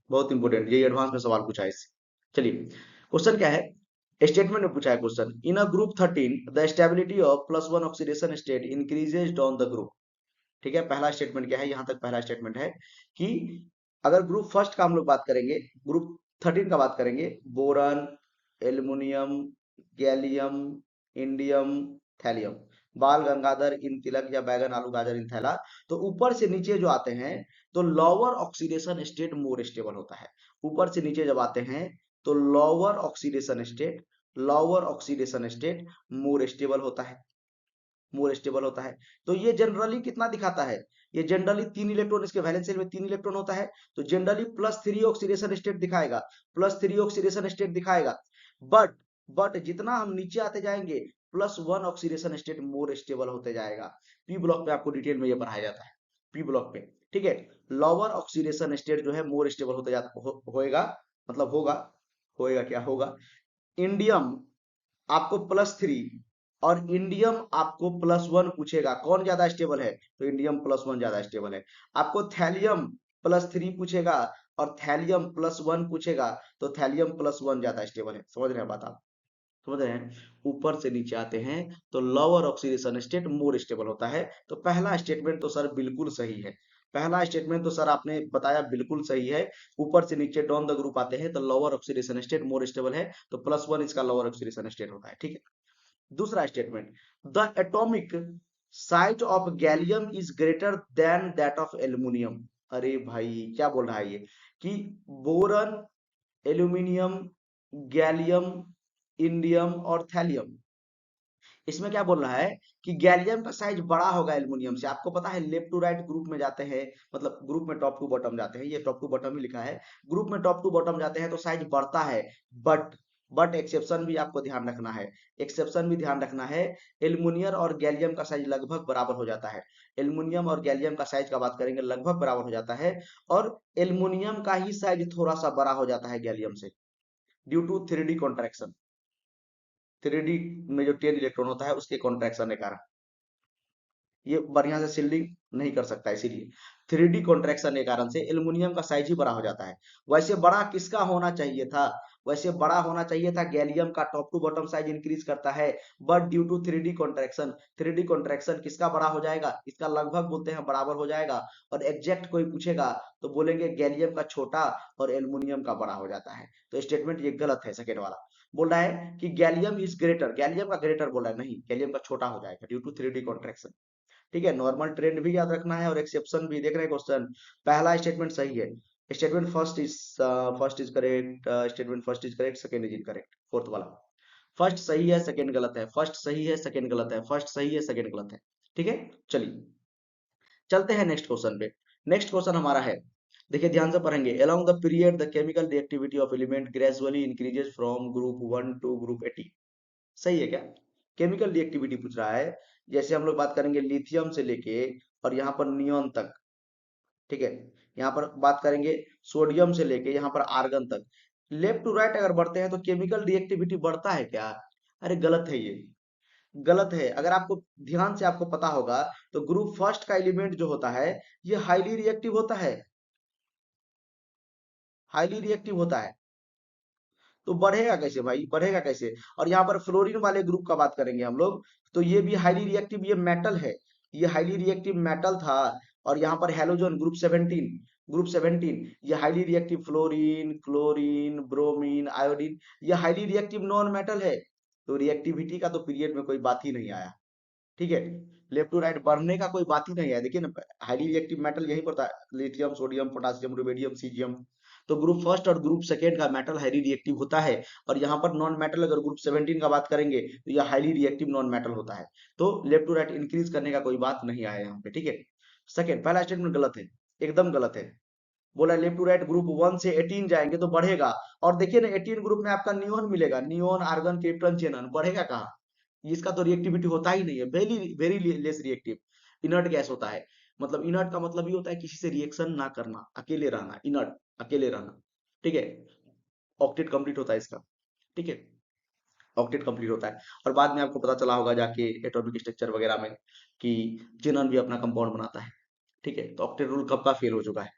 बहुत इंपॉर्टेंट, यही एडवांस में सवाल पूछा है इससे। चलिए, क्वेश्चन क्या है, स्टेटमेंट में पूछा है question, in a group 13 the stability of +1 oxidation state increases on the group. ठीक है, पहला स्टेटमेंट क्या है, यहां तक पहला स्टेटमेंट है कि अगर ग्रुप फर्स्ट का हम लोग बात करेंगे, ग्रुप 13 का बात करेंगे, boron, aluminium, gallium, indium, thallium, बाल गंगाधर, इन तिलक या बैगन आलू गाजर इन थैला। तो ऊपर से नीचे जो आते हैं तो lower oxidation state more stable होता है। ऊपर से नीचे जब आते हैं तो lower oxidation state, lower oxidation state more stable होता है, मोर स्टेबल होता है। तो ये जनरली कितना दिखाता है, ये जनरली 3 इलेक्ट्रॉन, इसके वैलेंस शेल में 3 इलेक्ट्रॉन होता है, तो जनरली +3 ऑक्सीडेशन स्टेट दिखाएगा, +3 ऑक्सीडेशन स्टेट दिखाएगा। बट बट जितना हम नीचे आते जाएंगे +1 ऑक्सीडेशन स्टेट मोर स्टेबल होते जाएगा। पी ब्लॉक पे आपको डिटेल में ये पढ़ाया जाता है, पी ब्लॉक पे। ठीक है, लोअर ऑक्सीडेशन स्टेट जो है मोर स्टेबल होते जाता होएगा, मतलब होगा, होएगा क्या होगा, इंडियम आपको +3 और इंडियम आपको +1 पूछेगा, कौन ज्यादा स्टेबल है, तो इंडियम +1 ज्यादा स्टेबल है। आपको थैलियम +3 पूछेगा और थैलियम +1 पूछेगा, तो थैलियम +1 ज्यादा स्टेबल है। समझ रहे हैं बात आप, समझ रहे हैं। ऊपर से नीचे आते हैं तो lower oxidation state more stable होता है। तो पहला स्टेटमेंट तो सर बिल्कुल सही है, पहला स्टेटमेंट तो सर आपने बताया बिल्कुल सही है। ऊपर से नीचे डाउन द ग्रुप आते हैं तो lower oxidation state more stable है, तो +1 इसका लोअर ऑक्सीडेशन स्टेट होता है। ठीक है, दूसरा statement, the atomic size of gallium is greater than that of aluminium. अरे भाई क्या बोल रहा है ये, कि बोरन, एल्यूमिनियम, गैलियम, इंडियम और थैलियम, इसमें क्या बोल रहा है कि गैलियम का साइज बड़ा होगा एल्युमिनियम से। आपको पता है लेफ्ट टू राइट ग्रुप में जाते हैं, मतलब ग्रुप में टॉप टू बॉटम जाते हैं, ये टॉप टू बॉटम ही लिखा है, ग्रुप में टॉप टू बॉटम जाते हैं तो साइज बढ़ता है। बट बट एक्सेप्शन भी आपको ध्यान रखना है, एक्सेप्शन भी ध्यान रखना है, एल्युमिनियम और गैलियम का साइज लगभग बराबर हो जाता है। एल्युमिनियम और गैलियम का साइज का बात करेंगे लगभग बराबर हो जाता है, और एल्युमिनियम का ही साइज थोड़ा सा बड़ा हो जाता है गैलियम से, due to 3D contraction, 3D में जो 10 इलेक्ट्रॉन होता है उसके कॉन्ट्रैक्शन के कारण ये बढ़िया से सील्डिंग नहीं कर सकता, इसीलिए 3D कॉन्ट्रैक्शन के कारण से एल्युमिनियम का साइज ही बड़ा हो जाता है। वैसे बड़ा किसका होना चाहिए था, वैसे बड़ा होना चाहिए था गैलियम का, top to bottom size increase करता है, but due to 3D contraction, 3D contraction किसका बड़ा हो जाएगा, इसका लगभग बोलते हैं बराबर हो जाएगा। और एग्जैक्ट कोई पूछेगा तो बोलेंगे गैलियम का छोटा और एल्युमिनियम का बड़ा हो जाता है। तो स्टेटमेंट ये गलत है, सेकेंड वाला। बोल रहा है कि गैलियम इज ग्रेटर, गैलियम का ग्रेटर बोल रहा है, नहीं, गैलियम का छोटा हो जाएगा ड्यू टू 3D कॉन्ट्रैक्शन। ठीक है, नॉर्मल ट्रेंड भी याद रखना है और एक्सेप्शन भी। देख रहे हैं क्वेश्चन, पहला स्टेटमेंट सही है, statement first is correct, statement first is correct, second is incorrect, fourth वाला फर्स्ट सही है सेकंड गलत है, फर्स्ट सही है सेकंड गलत है, फर्स्ट सही है सेकंड गलत है। ठीक है, चलिए चलते हैं नेक्स्ट क्वेश्चन पे। नेक्स्ट क्वेश्चन हमारा है, देखिए ध्यान से पढ़ेंगे, along the period the chemical reactivity of element gradually increases from group 1 to group 80। सही है क्या, केमिकल रिएक्टिविटी पूछ रहा है। जैसे हम लोग बात करेंगे लिथियम से लेके और यहाँ पर नियोन तक, ठीक है, यहाँ पर बात करेंगे सोडियम से लेके यहाँ पर आर्गन तक, लेफ्ट टू राइट अगर बढ़ते हैं तो केमिकल रिएक्टिविटी बढ़ता है क्या, अरे गलत है ये, गलत है। अगर आपको ध्यान से आपको पता होगा तो ग्रुप फर्स्ट का एलिमेंट जो होता है ये हाईली रिएक्टिव होता है, हाईली रिएक्टिव होता है। तो बढ़ेगा कैसे भाई, बढ़ेगा कैसे। और यहाँ पर फ्लोरीन वाले ग्रुप का बात करेंगे हम लोग, तो ये भी हाईली रिएक्टिव, ये मेटल है, ये हाईली रिएक्टिव मेटल था। और यहाँ पर हेलोजन ग्रुप 17, ये highly reactive fluorine, chlorine, bromine, iodine, ये हाईली रिएक्टिव नॉन मेटल है। तो रिएक्टिविटी का तो पीरियड में कोई बात ही नहीं आया, ठीक है। लेफ्ट टू राइट बढ़ने का कोई बात ही नहीं है, देखिए ना, हाईली रिएक्टिव मेटल यही पड़ता है, lithium, sodium, potassium, rubidium, caesium. तो ग्रुप फर्स्ट और ग्रुप सेकेंड का मेटल हाईली रिएक्टिव होता है। और यहाँ पर नॉन मेटल, अगर ग्रुप 17 का बात करेंगे तो यह हाईली रिएक्टिव नॉन मेटल होता है। तो लेफ्ट टू राइट इंक्रीज करने का कोई बात नहीं आया यहाँ पे, ठीक है। सेकेंड, पहला स्टेटमेंट गलत है, एकदम गलत है। बोला लेफ्ट टू राइट ग्रुप 1 से 18 जाएंगे तो बढ़ेगा। और देखिए ना, 18 ग्रुप में आपका नियोन मिलेगा, नियोन, आर्गन, क्रिप्टन, जेनन, बढ़ेगा कहाँ। इसका तो रिएक्टिविटी होता ही नहीं है, very very less reactive, inert gas होता है। मतलब इनर्ट का मतलब ये होता है किसी से रिएक्शन ना करना, अकेले रहना, इनर्ट, अकेले रहना, ठीक है। ऑक्टेट कंप्लीट होता है इसका, ठीक है, ऑक्टेट कंप्लीट होता है। और बाद में आपको पता चला होगा जाके एटॉमिक स्ट्रक्चर वगैरह में कि जेनन भी अपना कंपाउंड बनाता है, ठीक है। तो ऑक्टेट रूल कब का फेल हो चुका है,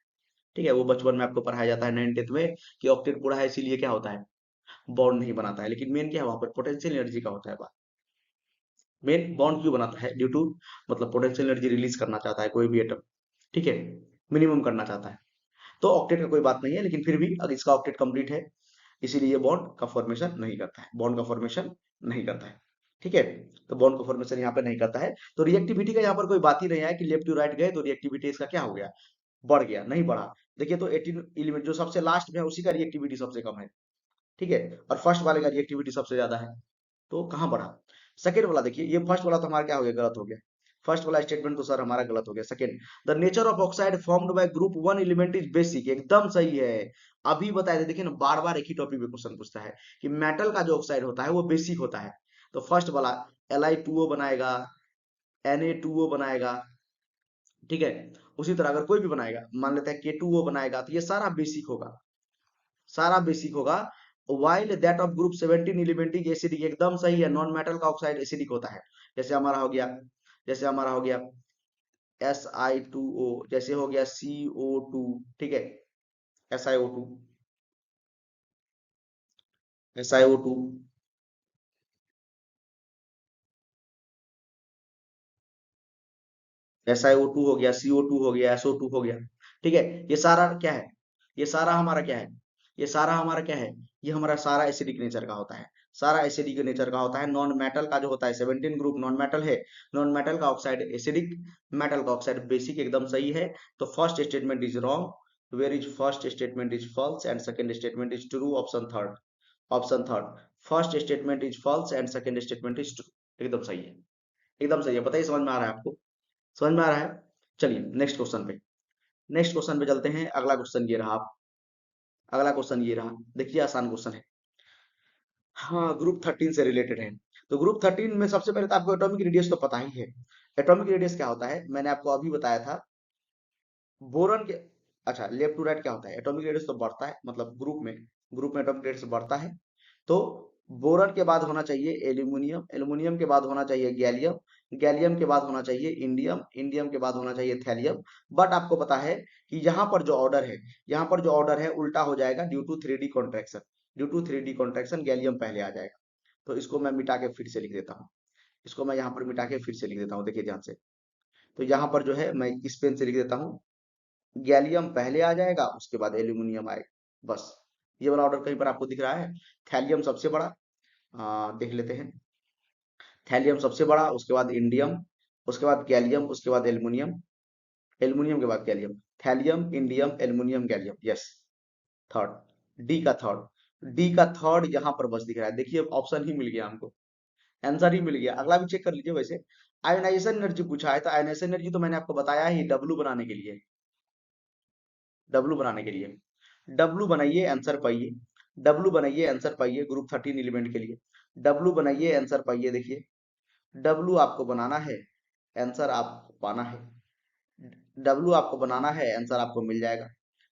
ठीक है। वो बचपन में आपको पढ़ाया जाता है 9th में कि ऑक्टेट पूरा है इसीलिए क्या होता है, बॉन्ड नहीं बनाता है। लेकिन मेन क्या है वहां पर, पोटेंशियल एनर्जी का होता है बात। मेन बॉन्ड क्यों बनाता है, ड्यू टू, मतलब पोटेंशियल एनर्जी रिलीज करना चाहता है कोई भी एटम, ठीक है, मिनिमम करना चाहता है। तो ऑक्टेट का कोई बात नहीं है, लेकिन फिर भी अगर इसका ऑक्टेट कंप्लीट है, इसीलिए बॉन्ड का फॉर्मेशन नहीं करता है, बॉन्ड का फॉर्मेशन नहीं करता है, ठीक है। तो बॉन्ड का फॉर्मेशन यहाँ पे नहीं करता है। तो रिएक्टिविटी का यहाँ पर कोई बात ही नहीं है कि लेफ्ट टू राइट गए तो रिएक्टिविटी इसका क्या हो गया, बढ़ गया, नहीं बढ़ा। देखिए तो 18 एलिमेंट जो सबसे लास्ट में है उसी का रिएक्टिविटी सबसे कम है, ठीक है। और फर्स्ट वाले का रिएक्टिविटी सबसे ज्यादा है, तो कहाँ बढ़ा। सेकेंड वाला देखिए, ये फर्स्ट वाला तो हमारा क्या हो गया, गलत हो गया। फर्स्ट वाला स्टेटमेंट तो सर हमारा गलत हो गया। Second, the nature of oxide formed by group 1 element is basic, एकदम सही है। अभी बताए थे, देखिए ना, बार बार एक ही टॉपिक में क्वेश्चन पूछता है कि मेटल का जो ऑक्साइड होता है वो बेसिक होता है। तो फर्स्ट वाला Li2O बनाएगा, Na2O बनाएगा, ठीक है। उसी तरह अगर कोई भी बनाएगा, मान लेते हैं K2O बनाएगा, तो ये सारा बेसिक होगा, सारा बेसिक होगा। While that of group 17 elemental acidic, एकदम सही है, नॉन मेटल का ऑक्साइड एसिडिक होता है। जैसे हमारा हो गया, जैसे हमारा हो गया Si2O, जैसे हो गया CO2, ठीक है, SiO2, SiO2, SiO2 हो गया, CO2 हो गया, SO2 हो गया, ठीक है। ये सारा क्या है, ये सारा हमारा क्या है, ये सारा हमारा क्या है, ये हमारा सारा एसिडिक नेचर का होता है, सारा एसिडिक नेचर का होता है। नॉन मेटल का जो होता है 17 ग्रुप नॉन मेटल है, नॉन मेटल का ऑक्साइड एसिडिक, मेटल का ऑक्साइड बेसिक, एकदम सही है। तो first statement is wrong, where is first statement is false and second statement is true, option third, option third, first statement is false and second statement is true, एकदम सही है, एकदम सही है। बताइए समझ में आ रहा है आपको, समझ में आ रहा है। चलिए नेक्स्ट क्वेश्चन पे, नेक्स्ट क्वेश्चन पे चलते हैं। अगला क्वेश्चन ये रहा, अगला क्वेश्चन ये रहा, देखिए आसान क्वेश्चन है। हाँ, ग्रुप 13 से रिलेटेड है। तो ग्रुप 13 में सबसे पहले तो आपको एटॉमिक रेडियस तो पता ही है। एटॉमिक रेडियस क्या होता है, मैंने आपको अभी बताया था। बोरॉन के, अच्छा, लेफ्ट टू राइट क्या होता है, एटॉमिक रेडियस तो बढ़ता है, मतलब ग्रुप में एटॉमिक रेडियस बढ़ता है। तो बोरॉन के बाद होना चाहिए एल्यूमिनियम, एल्यूमिनियम के बाद होना चाहिए गैलियम, गैलियम के बाद होना चाहिए इंडियम, इंडियम के बाद होना चाहिए थैलियम। बट आपको पता है कि यहाँ पर जो ऑर्डर है, यहाँ पर जो ऑर्डर है उल्टा हो जाएगा, due to 3D contraction, due to 3D contraction gallium पहले आ जाएगा। तो इसको मैं मिटा के फिर से लिख देता हूँ, इसको मैं यहाँ पर मिटा के फिर से लिख देता हूँ, देखिए ध्यान से। तो यहाँ पर जो है मैं इस पेन से लिख देता हूँ, गैलियम पहले आ जाएगा, उसके बाद एल्यूमिनियम आएगा, बस। ये वाला ऑर्डर कहीं पर आपको दिख रहा है। थैलियम सबसे बड़ा, देख लेते हैं। थैलियम सबसे बड़ा, उसके बाद इंडियम, उसके बाद गैलियम, उसके बाद एल्युमिनियम, एल्युमिनियम के बाद gallium, thallium, indium, aluminium, gallium, yes, third, D का थर्ड यहाँ पर बस दिख रहा है। देखिए ऑप्शन ही मिल गया हमको, आंसर ही मिल गया। अगला भी चेक कर लीजिए वैसे। आयोनाइजेशन एनर्जी पूछा है, तो आयोनाइजेशन एनर्जी तो मैंने आपको बताया ही, डब्लू बनाने के लिए, डब्लू बनाने के लिए, डब्लू बनाइए आंसर पाइए, डब्लू बनाइए आंसर पाइए ग्रुप 13 एलिमेंट के लिए, डब्लू बनाइए आंसर पाइए। देखिए डब्लू आपको बनाना है, आंसर आपको पाना है, डब्लू आपको बनाना है, आंसर आपको मिल जाएगा,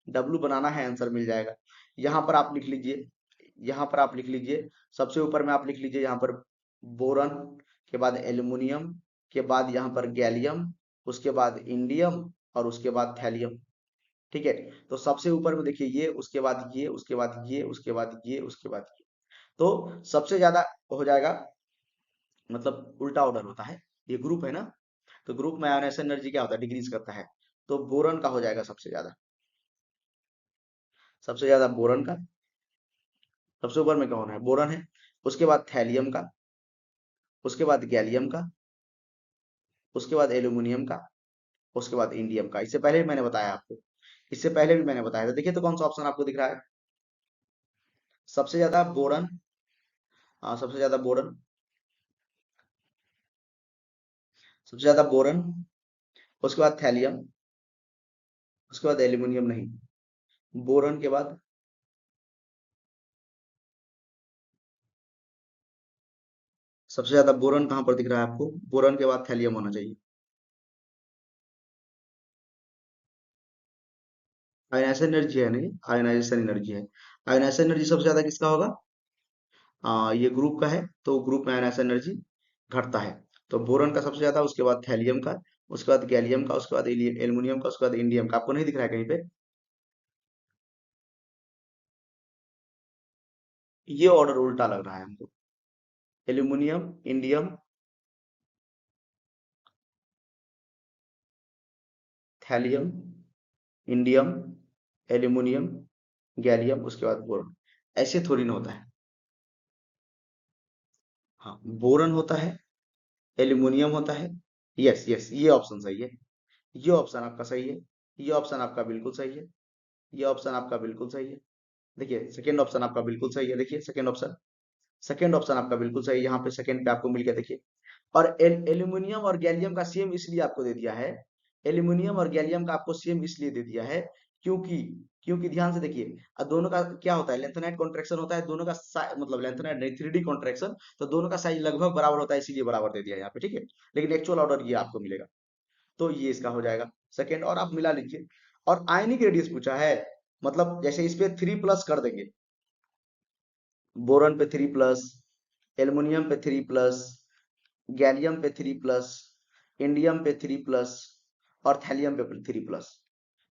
डब्लू बनाना है, आंसर मिल जाएगा। यहाँ पर आप लिख लीजिए, यहाँ पर आप लिख लीजिए, सबसे ऊपर में आप लिख लीजिए यहाँ पर बोरन, के बाद एल्युमिनियम, के बाद यहाँ पर गैलियम, उसके बाद इंडियम, और उसके बाद थैलियम, ठीक है। तो सबसे ऊपर में देखिए ये, उसके बाद ये, उसके बाद ये, उसके बाद ये, उसके बाद ये, तो सबसे ज्यादा हो जाएगा, मतलब उल्टा ऑर्डर होता है, ये ग्रुप है ना, तो ग्रुप में आयोनाइजेशन एनर्जी क्या होता है, डिक्रीज करता है। तो बोरन का हो जाएगा सबसे ज्यादा, सबसे ज्यादा बोरन का, सबसे ऊपर में कौन है, बोरन है। उसके बाद थैलियम का, उसके बाद गैलियम का, उसके बाद एल्यूमिनियम का, उसके बाद इंडियम का। इससे पहले भी मैंने बताया आपको, इससे पहले भी मैंने बताया था। देखिए तो कौन सा ऑप्शन आपको दिख रहा है, सबसे ज्यादा बोरन। हाँ, सबसे ज्यादा बोरन, सबसे ज्यादा बोरन, उसके बाद थैलियम, उसके बाद एल्यूमिनियम नहीं, बोरन के बाद, सबसे ज्यादा बोरन कहाँ पर दिख रहा है आपको, बोरन के बाद थैलियम होना चाहिए। आयनाइजेशन एनर्जी है नहीं, आयनाइजेशन एनर्जी है। आयनाइजेशन एनर्जी सबसे ज्यादा किसका होगा, ये ग्रुप का है, तो ग्रुप में आयनाइजेशन एनर्जी घटता है। तो बोरन का सबसे ज्यादा, उसके बाद थैलियम का, उसके बाद गैलियम का, उसके बाद एल्यूमिनियम का, उसके बाद इंडियम का। आपको नहीं दिख रहा है कहीं पे, ये ऑर्डर उल्टा लग रहा है हमको। Aluminium, indium, thallium, indium, aluminium, gallium, उसके बाद बोरन। ऐसे थोड़ी ना होता है। हाँ, बोरन होता है, एल्यूमिनियम होता है। यस यस, ये ऑप्शन सही है, ये ऑप्शन आपका सही है, ये ऑप्शन आपका बिल्कुल सही है, ये ऑप्शन आपका बिल्कुल सही है। देखिए सेकंड ऑप्शन आपका बिल्कुल सही है, देखिए सेकंड ऑप्शन, सेकंड ऑप्शन आपका बिल्कुल सही है। यहाँ पे सेकंड पे आपको मिल गया, देखिए। और एल्यूमिनियम और गैलियम का सेम इसलिए आपको दे दिया है, एल्यूमिनियम और गैलियम का आपको सेम इसलिए दे दिया है, क्योंकि क्योंकि ध्यान से देखिए, दोनों का क्या होता है, लेंथेनाइट कॉन्ट्रैक्शन होता है, दोनों का मतलब लेंथेनाइट नहीं, 3D कॉन्ट्रैक्शन, तो दोनों का साइज लगभग बराबर होता है, इसीलिए बराबर दे दिया है यहाँ पे, ठीक है। लेकिन एक्चुअल ऑर्डर ये आपको मिलेगा, तो ये इसका हो जाएगा सेकेंड। और आप मिला लीजिए। और आयनिक रेडियस पूछा है, मतलब जैसे इस पे 3+ कर देंगे, बोरन पे 3+, एल्युमिनियम पे 3+, गैलियम पे 3+, इंडियम पे 3+, और थैलियम पे 3+।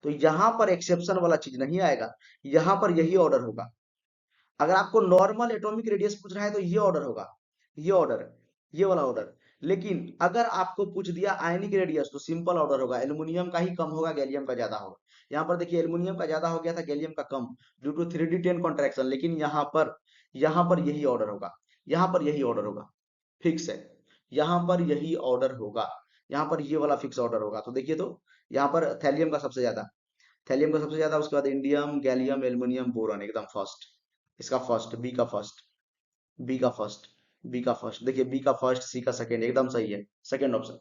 तो यहां पर एक्सेप्शन वाला चीज नहीं आएगा, यहां पर यही ऑर्डर होगा। अगर आपको नॉर्मल एटॉमिक रेडियस पूछ रहा है तो ये ऑर्डर होगा, ये ऑर्डर, ये वाला ऑर्डर। लेकिन अगर आपको पूछ दिया आयनिक रेडियस तो सिंपल ऑर्डर होगा, एल्युमिनियम का ही कम होगा, गैलियम का ज्यादा होगा। यहाँ पर देखिए एल्युमिनियम का ज्यादा हो गया था, गैलियम का कम, ड्यू टू 3D10 कॉन्ट्रैक्शन। लेकिन यहाँ पर यही ऑर्डर होगा, यहाँ पर यही ऑर्डर होगा, फिक्स है। यहाँ पर यही ऑर्डर होगा, यहाँ पर ये वाला फिक्स ऑर्डर होगा। तो देखिए तो यहाँ पर थैलियम का सबसे ज्यादा, थैलियम का सबसे ज्यादा, उसके बाद इंडियम, गैलियम, एल्युमिनियम, बोरॉन एकदम फर्स्ट। इसका फर्स्ट, बी का फर्स्ट, बी का फर्स्ट, बी का फर्स्ट, देखिए बी का फर्स्ट, सी का सेकंड, एकदम सही है। सेकंड ऑप्शन,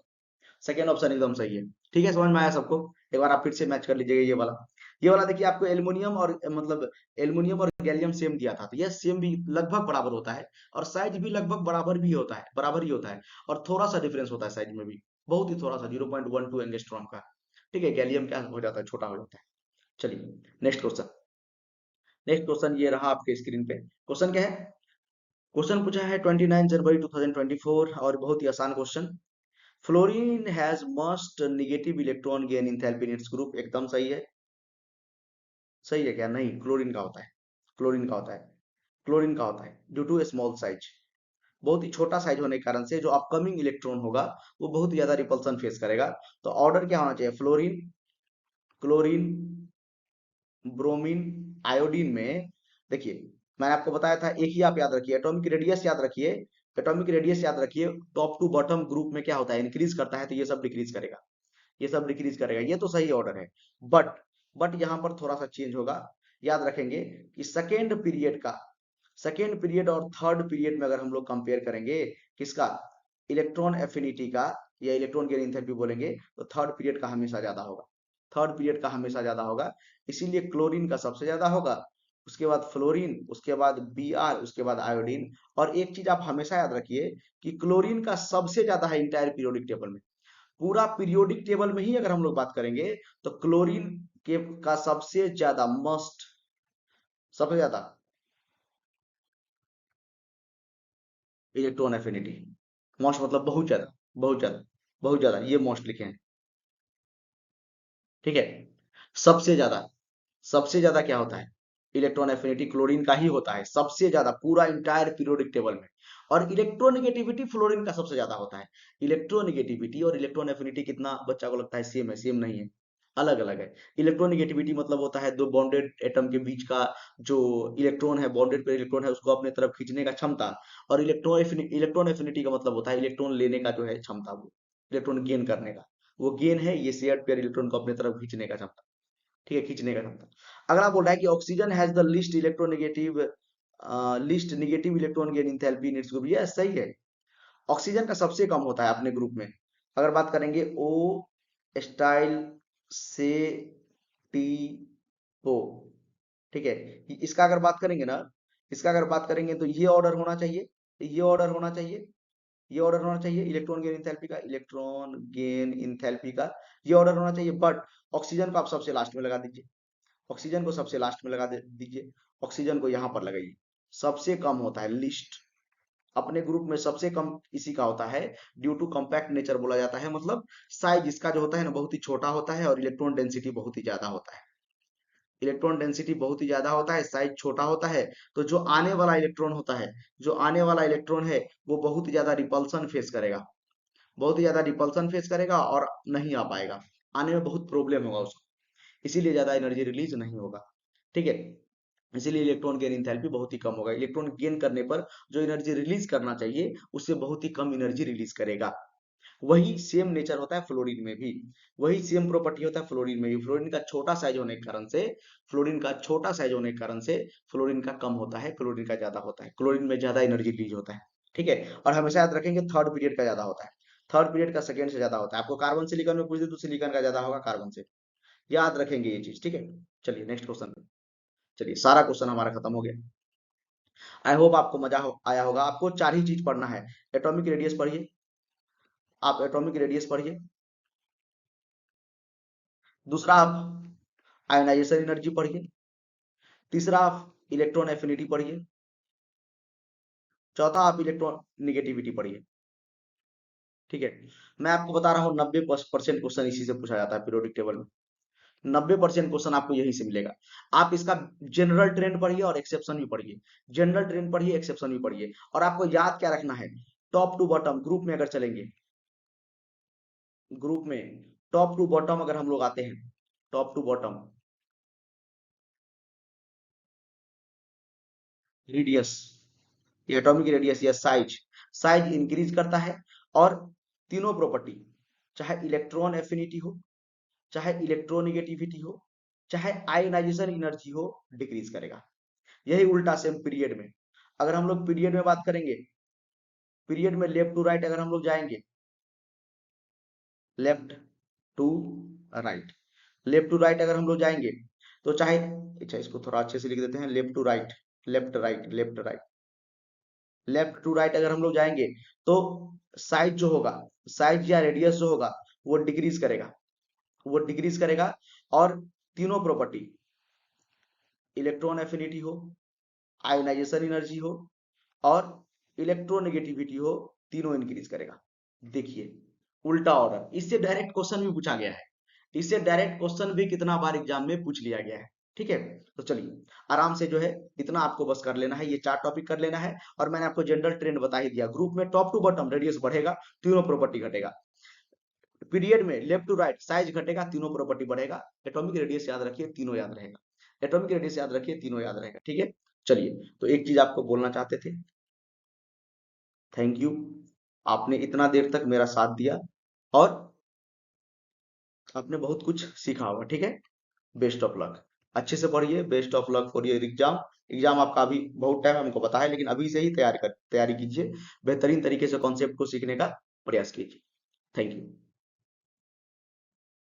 सेकंड ऑप्शन एकदम सही है। ठीक है, समझ में आया सबको। एक बार आप फिर से मैच कर लीजिएगा ये वाला, ये वाला देखिए आपको एल्युमिनियम और मतलब एल्युमिनियम और गैलियम सेम दिया था, तो यह सेम भी लगभग बराबर होता है, और साइज भी लगभग बराबर भी होता है, बराबर ही होता है। और थोड़ा सा डिफरेंस होता है साइज में भी, बहुत ही थोड़ा सा, 0.12 एंगस्ट्रॉम का। ठीक है, गैलियम क्या हो जाता है, छोटा हो जाता है। चलिए नेक्स्ट क्वेश्चन, नेक्स्ट क्वेश्चन ये रहा आपके स्क्रीन पे। क्वेश्चन क्या है, क्वेश्चन पूछा है 29 जनवरी 2024, और बहुत ही आसान question. Fluorine has must negative electron gain enthalpy in its group, एकदम सही है। सही है क्या, नहीं, क्लोरीन का होता है, क्लोरीन का होता है, क्लोरीन का होता है, ड्यू टू स्मॉल साइज, बहुत ही छोटा साइज होने के कारण से जो अपकमिंग इलेक्ट्रॉन होगा वो बहुत ज्यादा रिपल्सन फेस करेगा। तो ऑर्डर क्या होना चाहिए, फ्लोरीन, क्लोरीन, ब्रोमीन, आयोडीन में। देखिए मैंने आपको बताया था, एक ही आप याद रखिए, एटॉमिक रेडियस याद रखिए, एटॉमिक रेडियस याद रखिए, टॉप टू बॉटम ग्रुप में क्या होता है, इंक्रीज करता है, तो ये सब डिक्रीज करेगा, ये सब डिक्रीज करेगा, ये तो सही ऑर्डर है। बट बट यहाँ पर थोड़ा सा चेंज होगा, याद रखेंगे कि सेकेंड पीरियड का, सेकेंड पीरियड और थर्ड पीरियड में अगर हम लोग कंपेयर करेंगे, किसका, इलेक्ट्रॉन एफिनिटी का, या इलेक्ट्रॉन गेन एंथैल्पी बोलेंगे, तो थर्ड पीरियड का हमेशा ज्यादा होगा, थर्ड पीरियड का हमेशा ज्यादा होगा। इसीलिए क्लोरीन का सबसे ज्यादा होगा, उसके बाद फ्लोरीन, उसके बाद Br, उसके बाद आयोडीन। और एक चीज आप हमेशा याद रखिए कि क्लोरीन का सबसे ज्यादा है इंटायर पीरियोडिक टेबल में, पूरा पीरियोडिक टेबल में ही अगर हम लोग बात करेंगे, तो क्लोरीन के का सबसे ज्यादा मस्ट, सबसे ज्यादा इलेक्ट्रॉन एफिनिटी, मोस्ट मतलब बहुत ज्यादा, बहुत ज्यादा, बहुत ज्यादा, ये मोस्ट लिखे हैं। ठीक है, सबसे ज्यादा, सबसे ज्यादा क्या होता है, इलेक्ट्रॉन एफिनिटी क्लोरीन का ही होता है सबसे ज्यादा पूरा इंटायर पीरियोडिक टेबल में। और इलेक्ट्रोनेगेटिविटी फ्लोरीन का सबसे ज्यादा होता है। इलेक्ट्रोनेगेटिविटी और इलेक्ट्रॉन एफिनिटी कितना बच्चा को लगता है सेम है? सेम नहीं है, अलग अलग है। इलेक्ट्रोनेगेटिविटी मतलब होता है दो बॉन्डेड एटम के बीच का जो इलेक्ट्रॉन है, बॉन्डेड पे इलेक्ट्रॉन है, उसको अपने तरफ खींचने का क्षमता। और इलेक्ट्रॉन एफिनिटी का मतलब होता है इलेक्ट्रॉन लेने का जो है क्षमता, वो इलेक्ट्रॉन गेन करने का वो गेन है, ये शेयर्ड पेयर इलेक्ट्रॉन को अपने तरफ खींचने का क्षमता। ठीक है, खींचने का क्षमता। अगर आप बोल रहा है कि oxygen has the least electronegative least negative electron gain enthalpy in its group, ये सही है। ऑक्सीजन का सबसे कम होता है अपने ग्रुप में। अगर बात करेंगे ओ स्टाइल से टी ओ, ठीक है, इसका अगर बात करेंगे ना, इसका अगर बात करेंगे तो ये ऑर्डर होना चाहिए, ये ऑर्डर होना चाहिए, ये ऑर्डर होना चाहिए इलेक्ट्रॉन गेन इंथैल्पी का, इलेक्ट्रॉन गेन इंथैल्पी का ये ऑर्डर होना चाहिए। बट ऑक्सीजन को आप सबसे लास्ट में लगा दीजिए, ऑक्सीजन को सबसे लास्ट में लगा दीजिए, ऑक्सीजन को यहां पर लगाइए। सबसे कम होता है लिस्ट अपने ग्रुप में, सबसे कम इसी का होता है। ड्यू टू कॉम्पैक्ट नेचर बोला जाता है, मतलब साइज इसका जो होता है ना बहुत ही छोटा होता है, और इलेक्ट्रॉन डेंसिटी बहुत ही ज्यादा होता है। इलेक्ट्रॉन डेंसिटी बहुत ही ज्यादा होता है, साइज छोटा होता है। तो जो आने वाला इलेक्ट्रॉन होता है, जो आने वाला इलेक्ट्रॉन है, वो बहुत ही ज्यादा रिपल्सन फेस करेगा, बहुत ही ज्यादा रिपल्सन फेस करेगा और नहीं आ पाएगा, आने में बहुत प्रॉब्लम होगा उसको, इसीलिए ज्यादा एनर्जी रिलीज नहीं होगा। ठीक है, इसीलिए इलेक्ट्रॉन गेन इंथैल्पी बहुत ही कम होगा। इलेक्ट्रॉन गेन करने पर जो एनर्जी रिलीज करना चाहिए उससे बहुत ही कम एनर्जी रिलीज करेगा। वही सेम नेचर होता है फ्लोरीन में भी, वही सेम प्रॉपर्टी होता है फ्लोरीन में भी। फ्लोरीन का छोटा साइज होने के कारण से, फ्लोरीन का छोटा साइज होने के कारण से फ्लोरीन का कम होता है, क्लोरीन का ज्यादा होता है। क्लोरीन में ज्यादा एनर्जी रिलीज होता है। ठीक है, और हमेशा याद रखेंगे थर्ड पीरियड का ज्यादा होता है, थर्ड पीरियड का सेकेंड से ज्यादा होता है। आपको कार्बन सिलिकॉन में पूछ दे तो सिलिकॉन का ज्यादा होगा कार्बन से, याद रखेंगे ये चीज। ठीक है, चलिए नेक्स्ट क्वेश्चन। चलिए सारा क्वेश्चन हमारा खत्म हो गया। आई होप आपको मजा आया होगा। आपको चार ही चीज पढ़ना है। एटॉमिक रेडियस पढ़िए, आप एटॉमिक रेडियस पढ़िए। दूसरा आप आयोनाइजेशन एनर्जी पढ़िए। तीसरा आप इलेक्ट्रॉन एफिनिटी पढ़िए। चौथा आप इलेक्ट्रॉन निगेटिविटी पढ़िए। ठीक है, मैं आपको बता रहा हूँ 90% क्वेश्चन इसी से पूछा जाता है पीरियोडिक टेबल में। 90% क्वेश्चन आपको यही से मिलेगा। आप इसका जनरल ट्रेंड पढ़िए और एक्सेप्शन भी पढ़िए, जनरल ट्रेंड पढ़िए, एक्सेप्शन भी पढ़िए। और आपको याद क्या रखना है, टॉप टू बॉटम ग्रुप में अगर चलेंगे, ग्रुप में टॉप टू बॉटम अगर हम लोग आते हैं, टॉप टू बॉटम रेडियस, ये एटॉमिक रेडियस या साइज, साइज इंक्रीज करता है। और तीनों प्रॉपर्टी, चाहे इलेक्ट्रॉन एफिनिटी हो, चाहे इलेक्ट्रोनिगेटिविटी हो, चाहे आयोनाइजेशन एनर्जी हो, डिक्रीज करेगा। यही उल्टा सेम पीरियड में, अगर हम लोग पीरियड में बात करेंगे, पीरियड में लेफ्ट टू राइट अगर हम लोग जाएंगे, left to right, left to right अगर हम लोग जाएंगे तो चाहे, अच्छा इसको थोड़ा अच्छे से लिख देते हैं, left to right, left right, left right, left to right अगर हम लोग जाएंगे तो साइज जो होगा, साइज या रेडियस जो होगा वो डिक्रीज करेगा, वो डिक्रीज करेगा। और तीनों प्रॉपर्टी, इलेक्ट्रॉन एफिनिटी हो, आयोनाइजेशन एनर्जी हो और इलेक्ट्रोनेगेटिविटी हो, तीनों इंक्रीज करेगा। देखिए उल्टा ऑर्डर, इससे डायरेक्ट क्वेश्चन भी पूछा गया है, इससे डायरेक्ट क्वेश्चन भी कितना बार एग्जाम में पूछ लिया गया है। ठीक है, तो चलिए आराम से जो है इतना आपको बस कर लेना है, ये चार टॉपिक कर लेना है। और मैंने आपको जनरल ट्रेंड बता ही दिया, ग्रुप में टॉप टू बॉटम रेडियस बढ़ेगा, तीनों प्रॉपर्टी घटेगा। पीरियड में लेफ्ट टू राइट साइज घटेगा, तीनों प्रॉपर्टी बढ़ेगा। एटॉमिक रेडियस याद रखिए, तीनों याद रहेगा। एटॉमिक रेडियस याद रखिए, तीनों याद रहेगा। ठीक है, चलिए तो एक चीज आपको बोलना चाहते थे, थैंक यू, आपने इतना देर तक मेरा साथ दिया और आपने बहुत कुछ सीखा होगा। ठीक है, बेस्ट ऑफ लक, अच्छे से पढ़िए, best of luck for your exam. Exam आपका अभी बहुत टाइम हमको पता है, लेकिन अभी से ही तैयारी कीजिए, बेहतरीन तरीके से कॉन्सेप्ट को सीखने का प्रयास कीजिए। Thank you.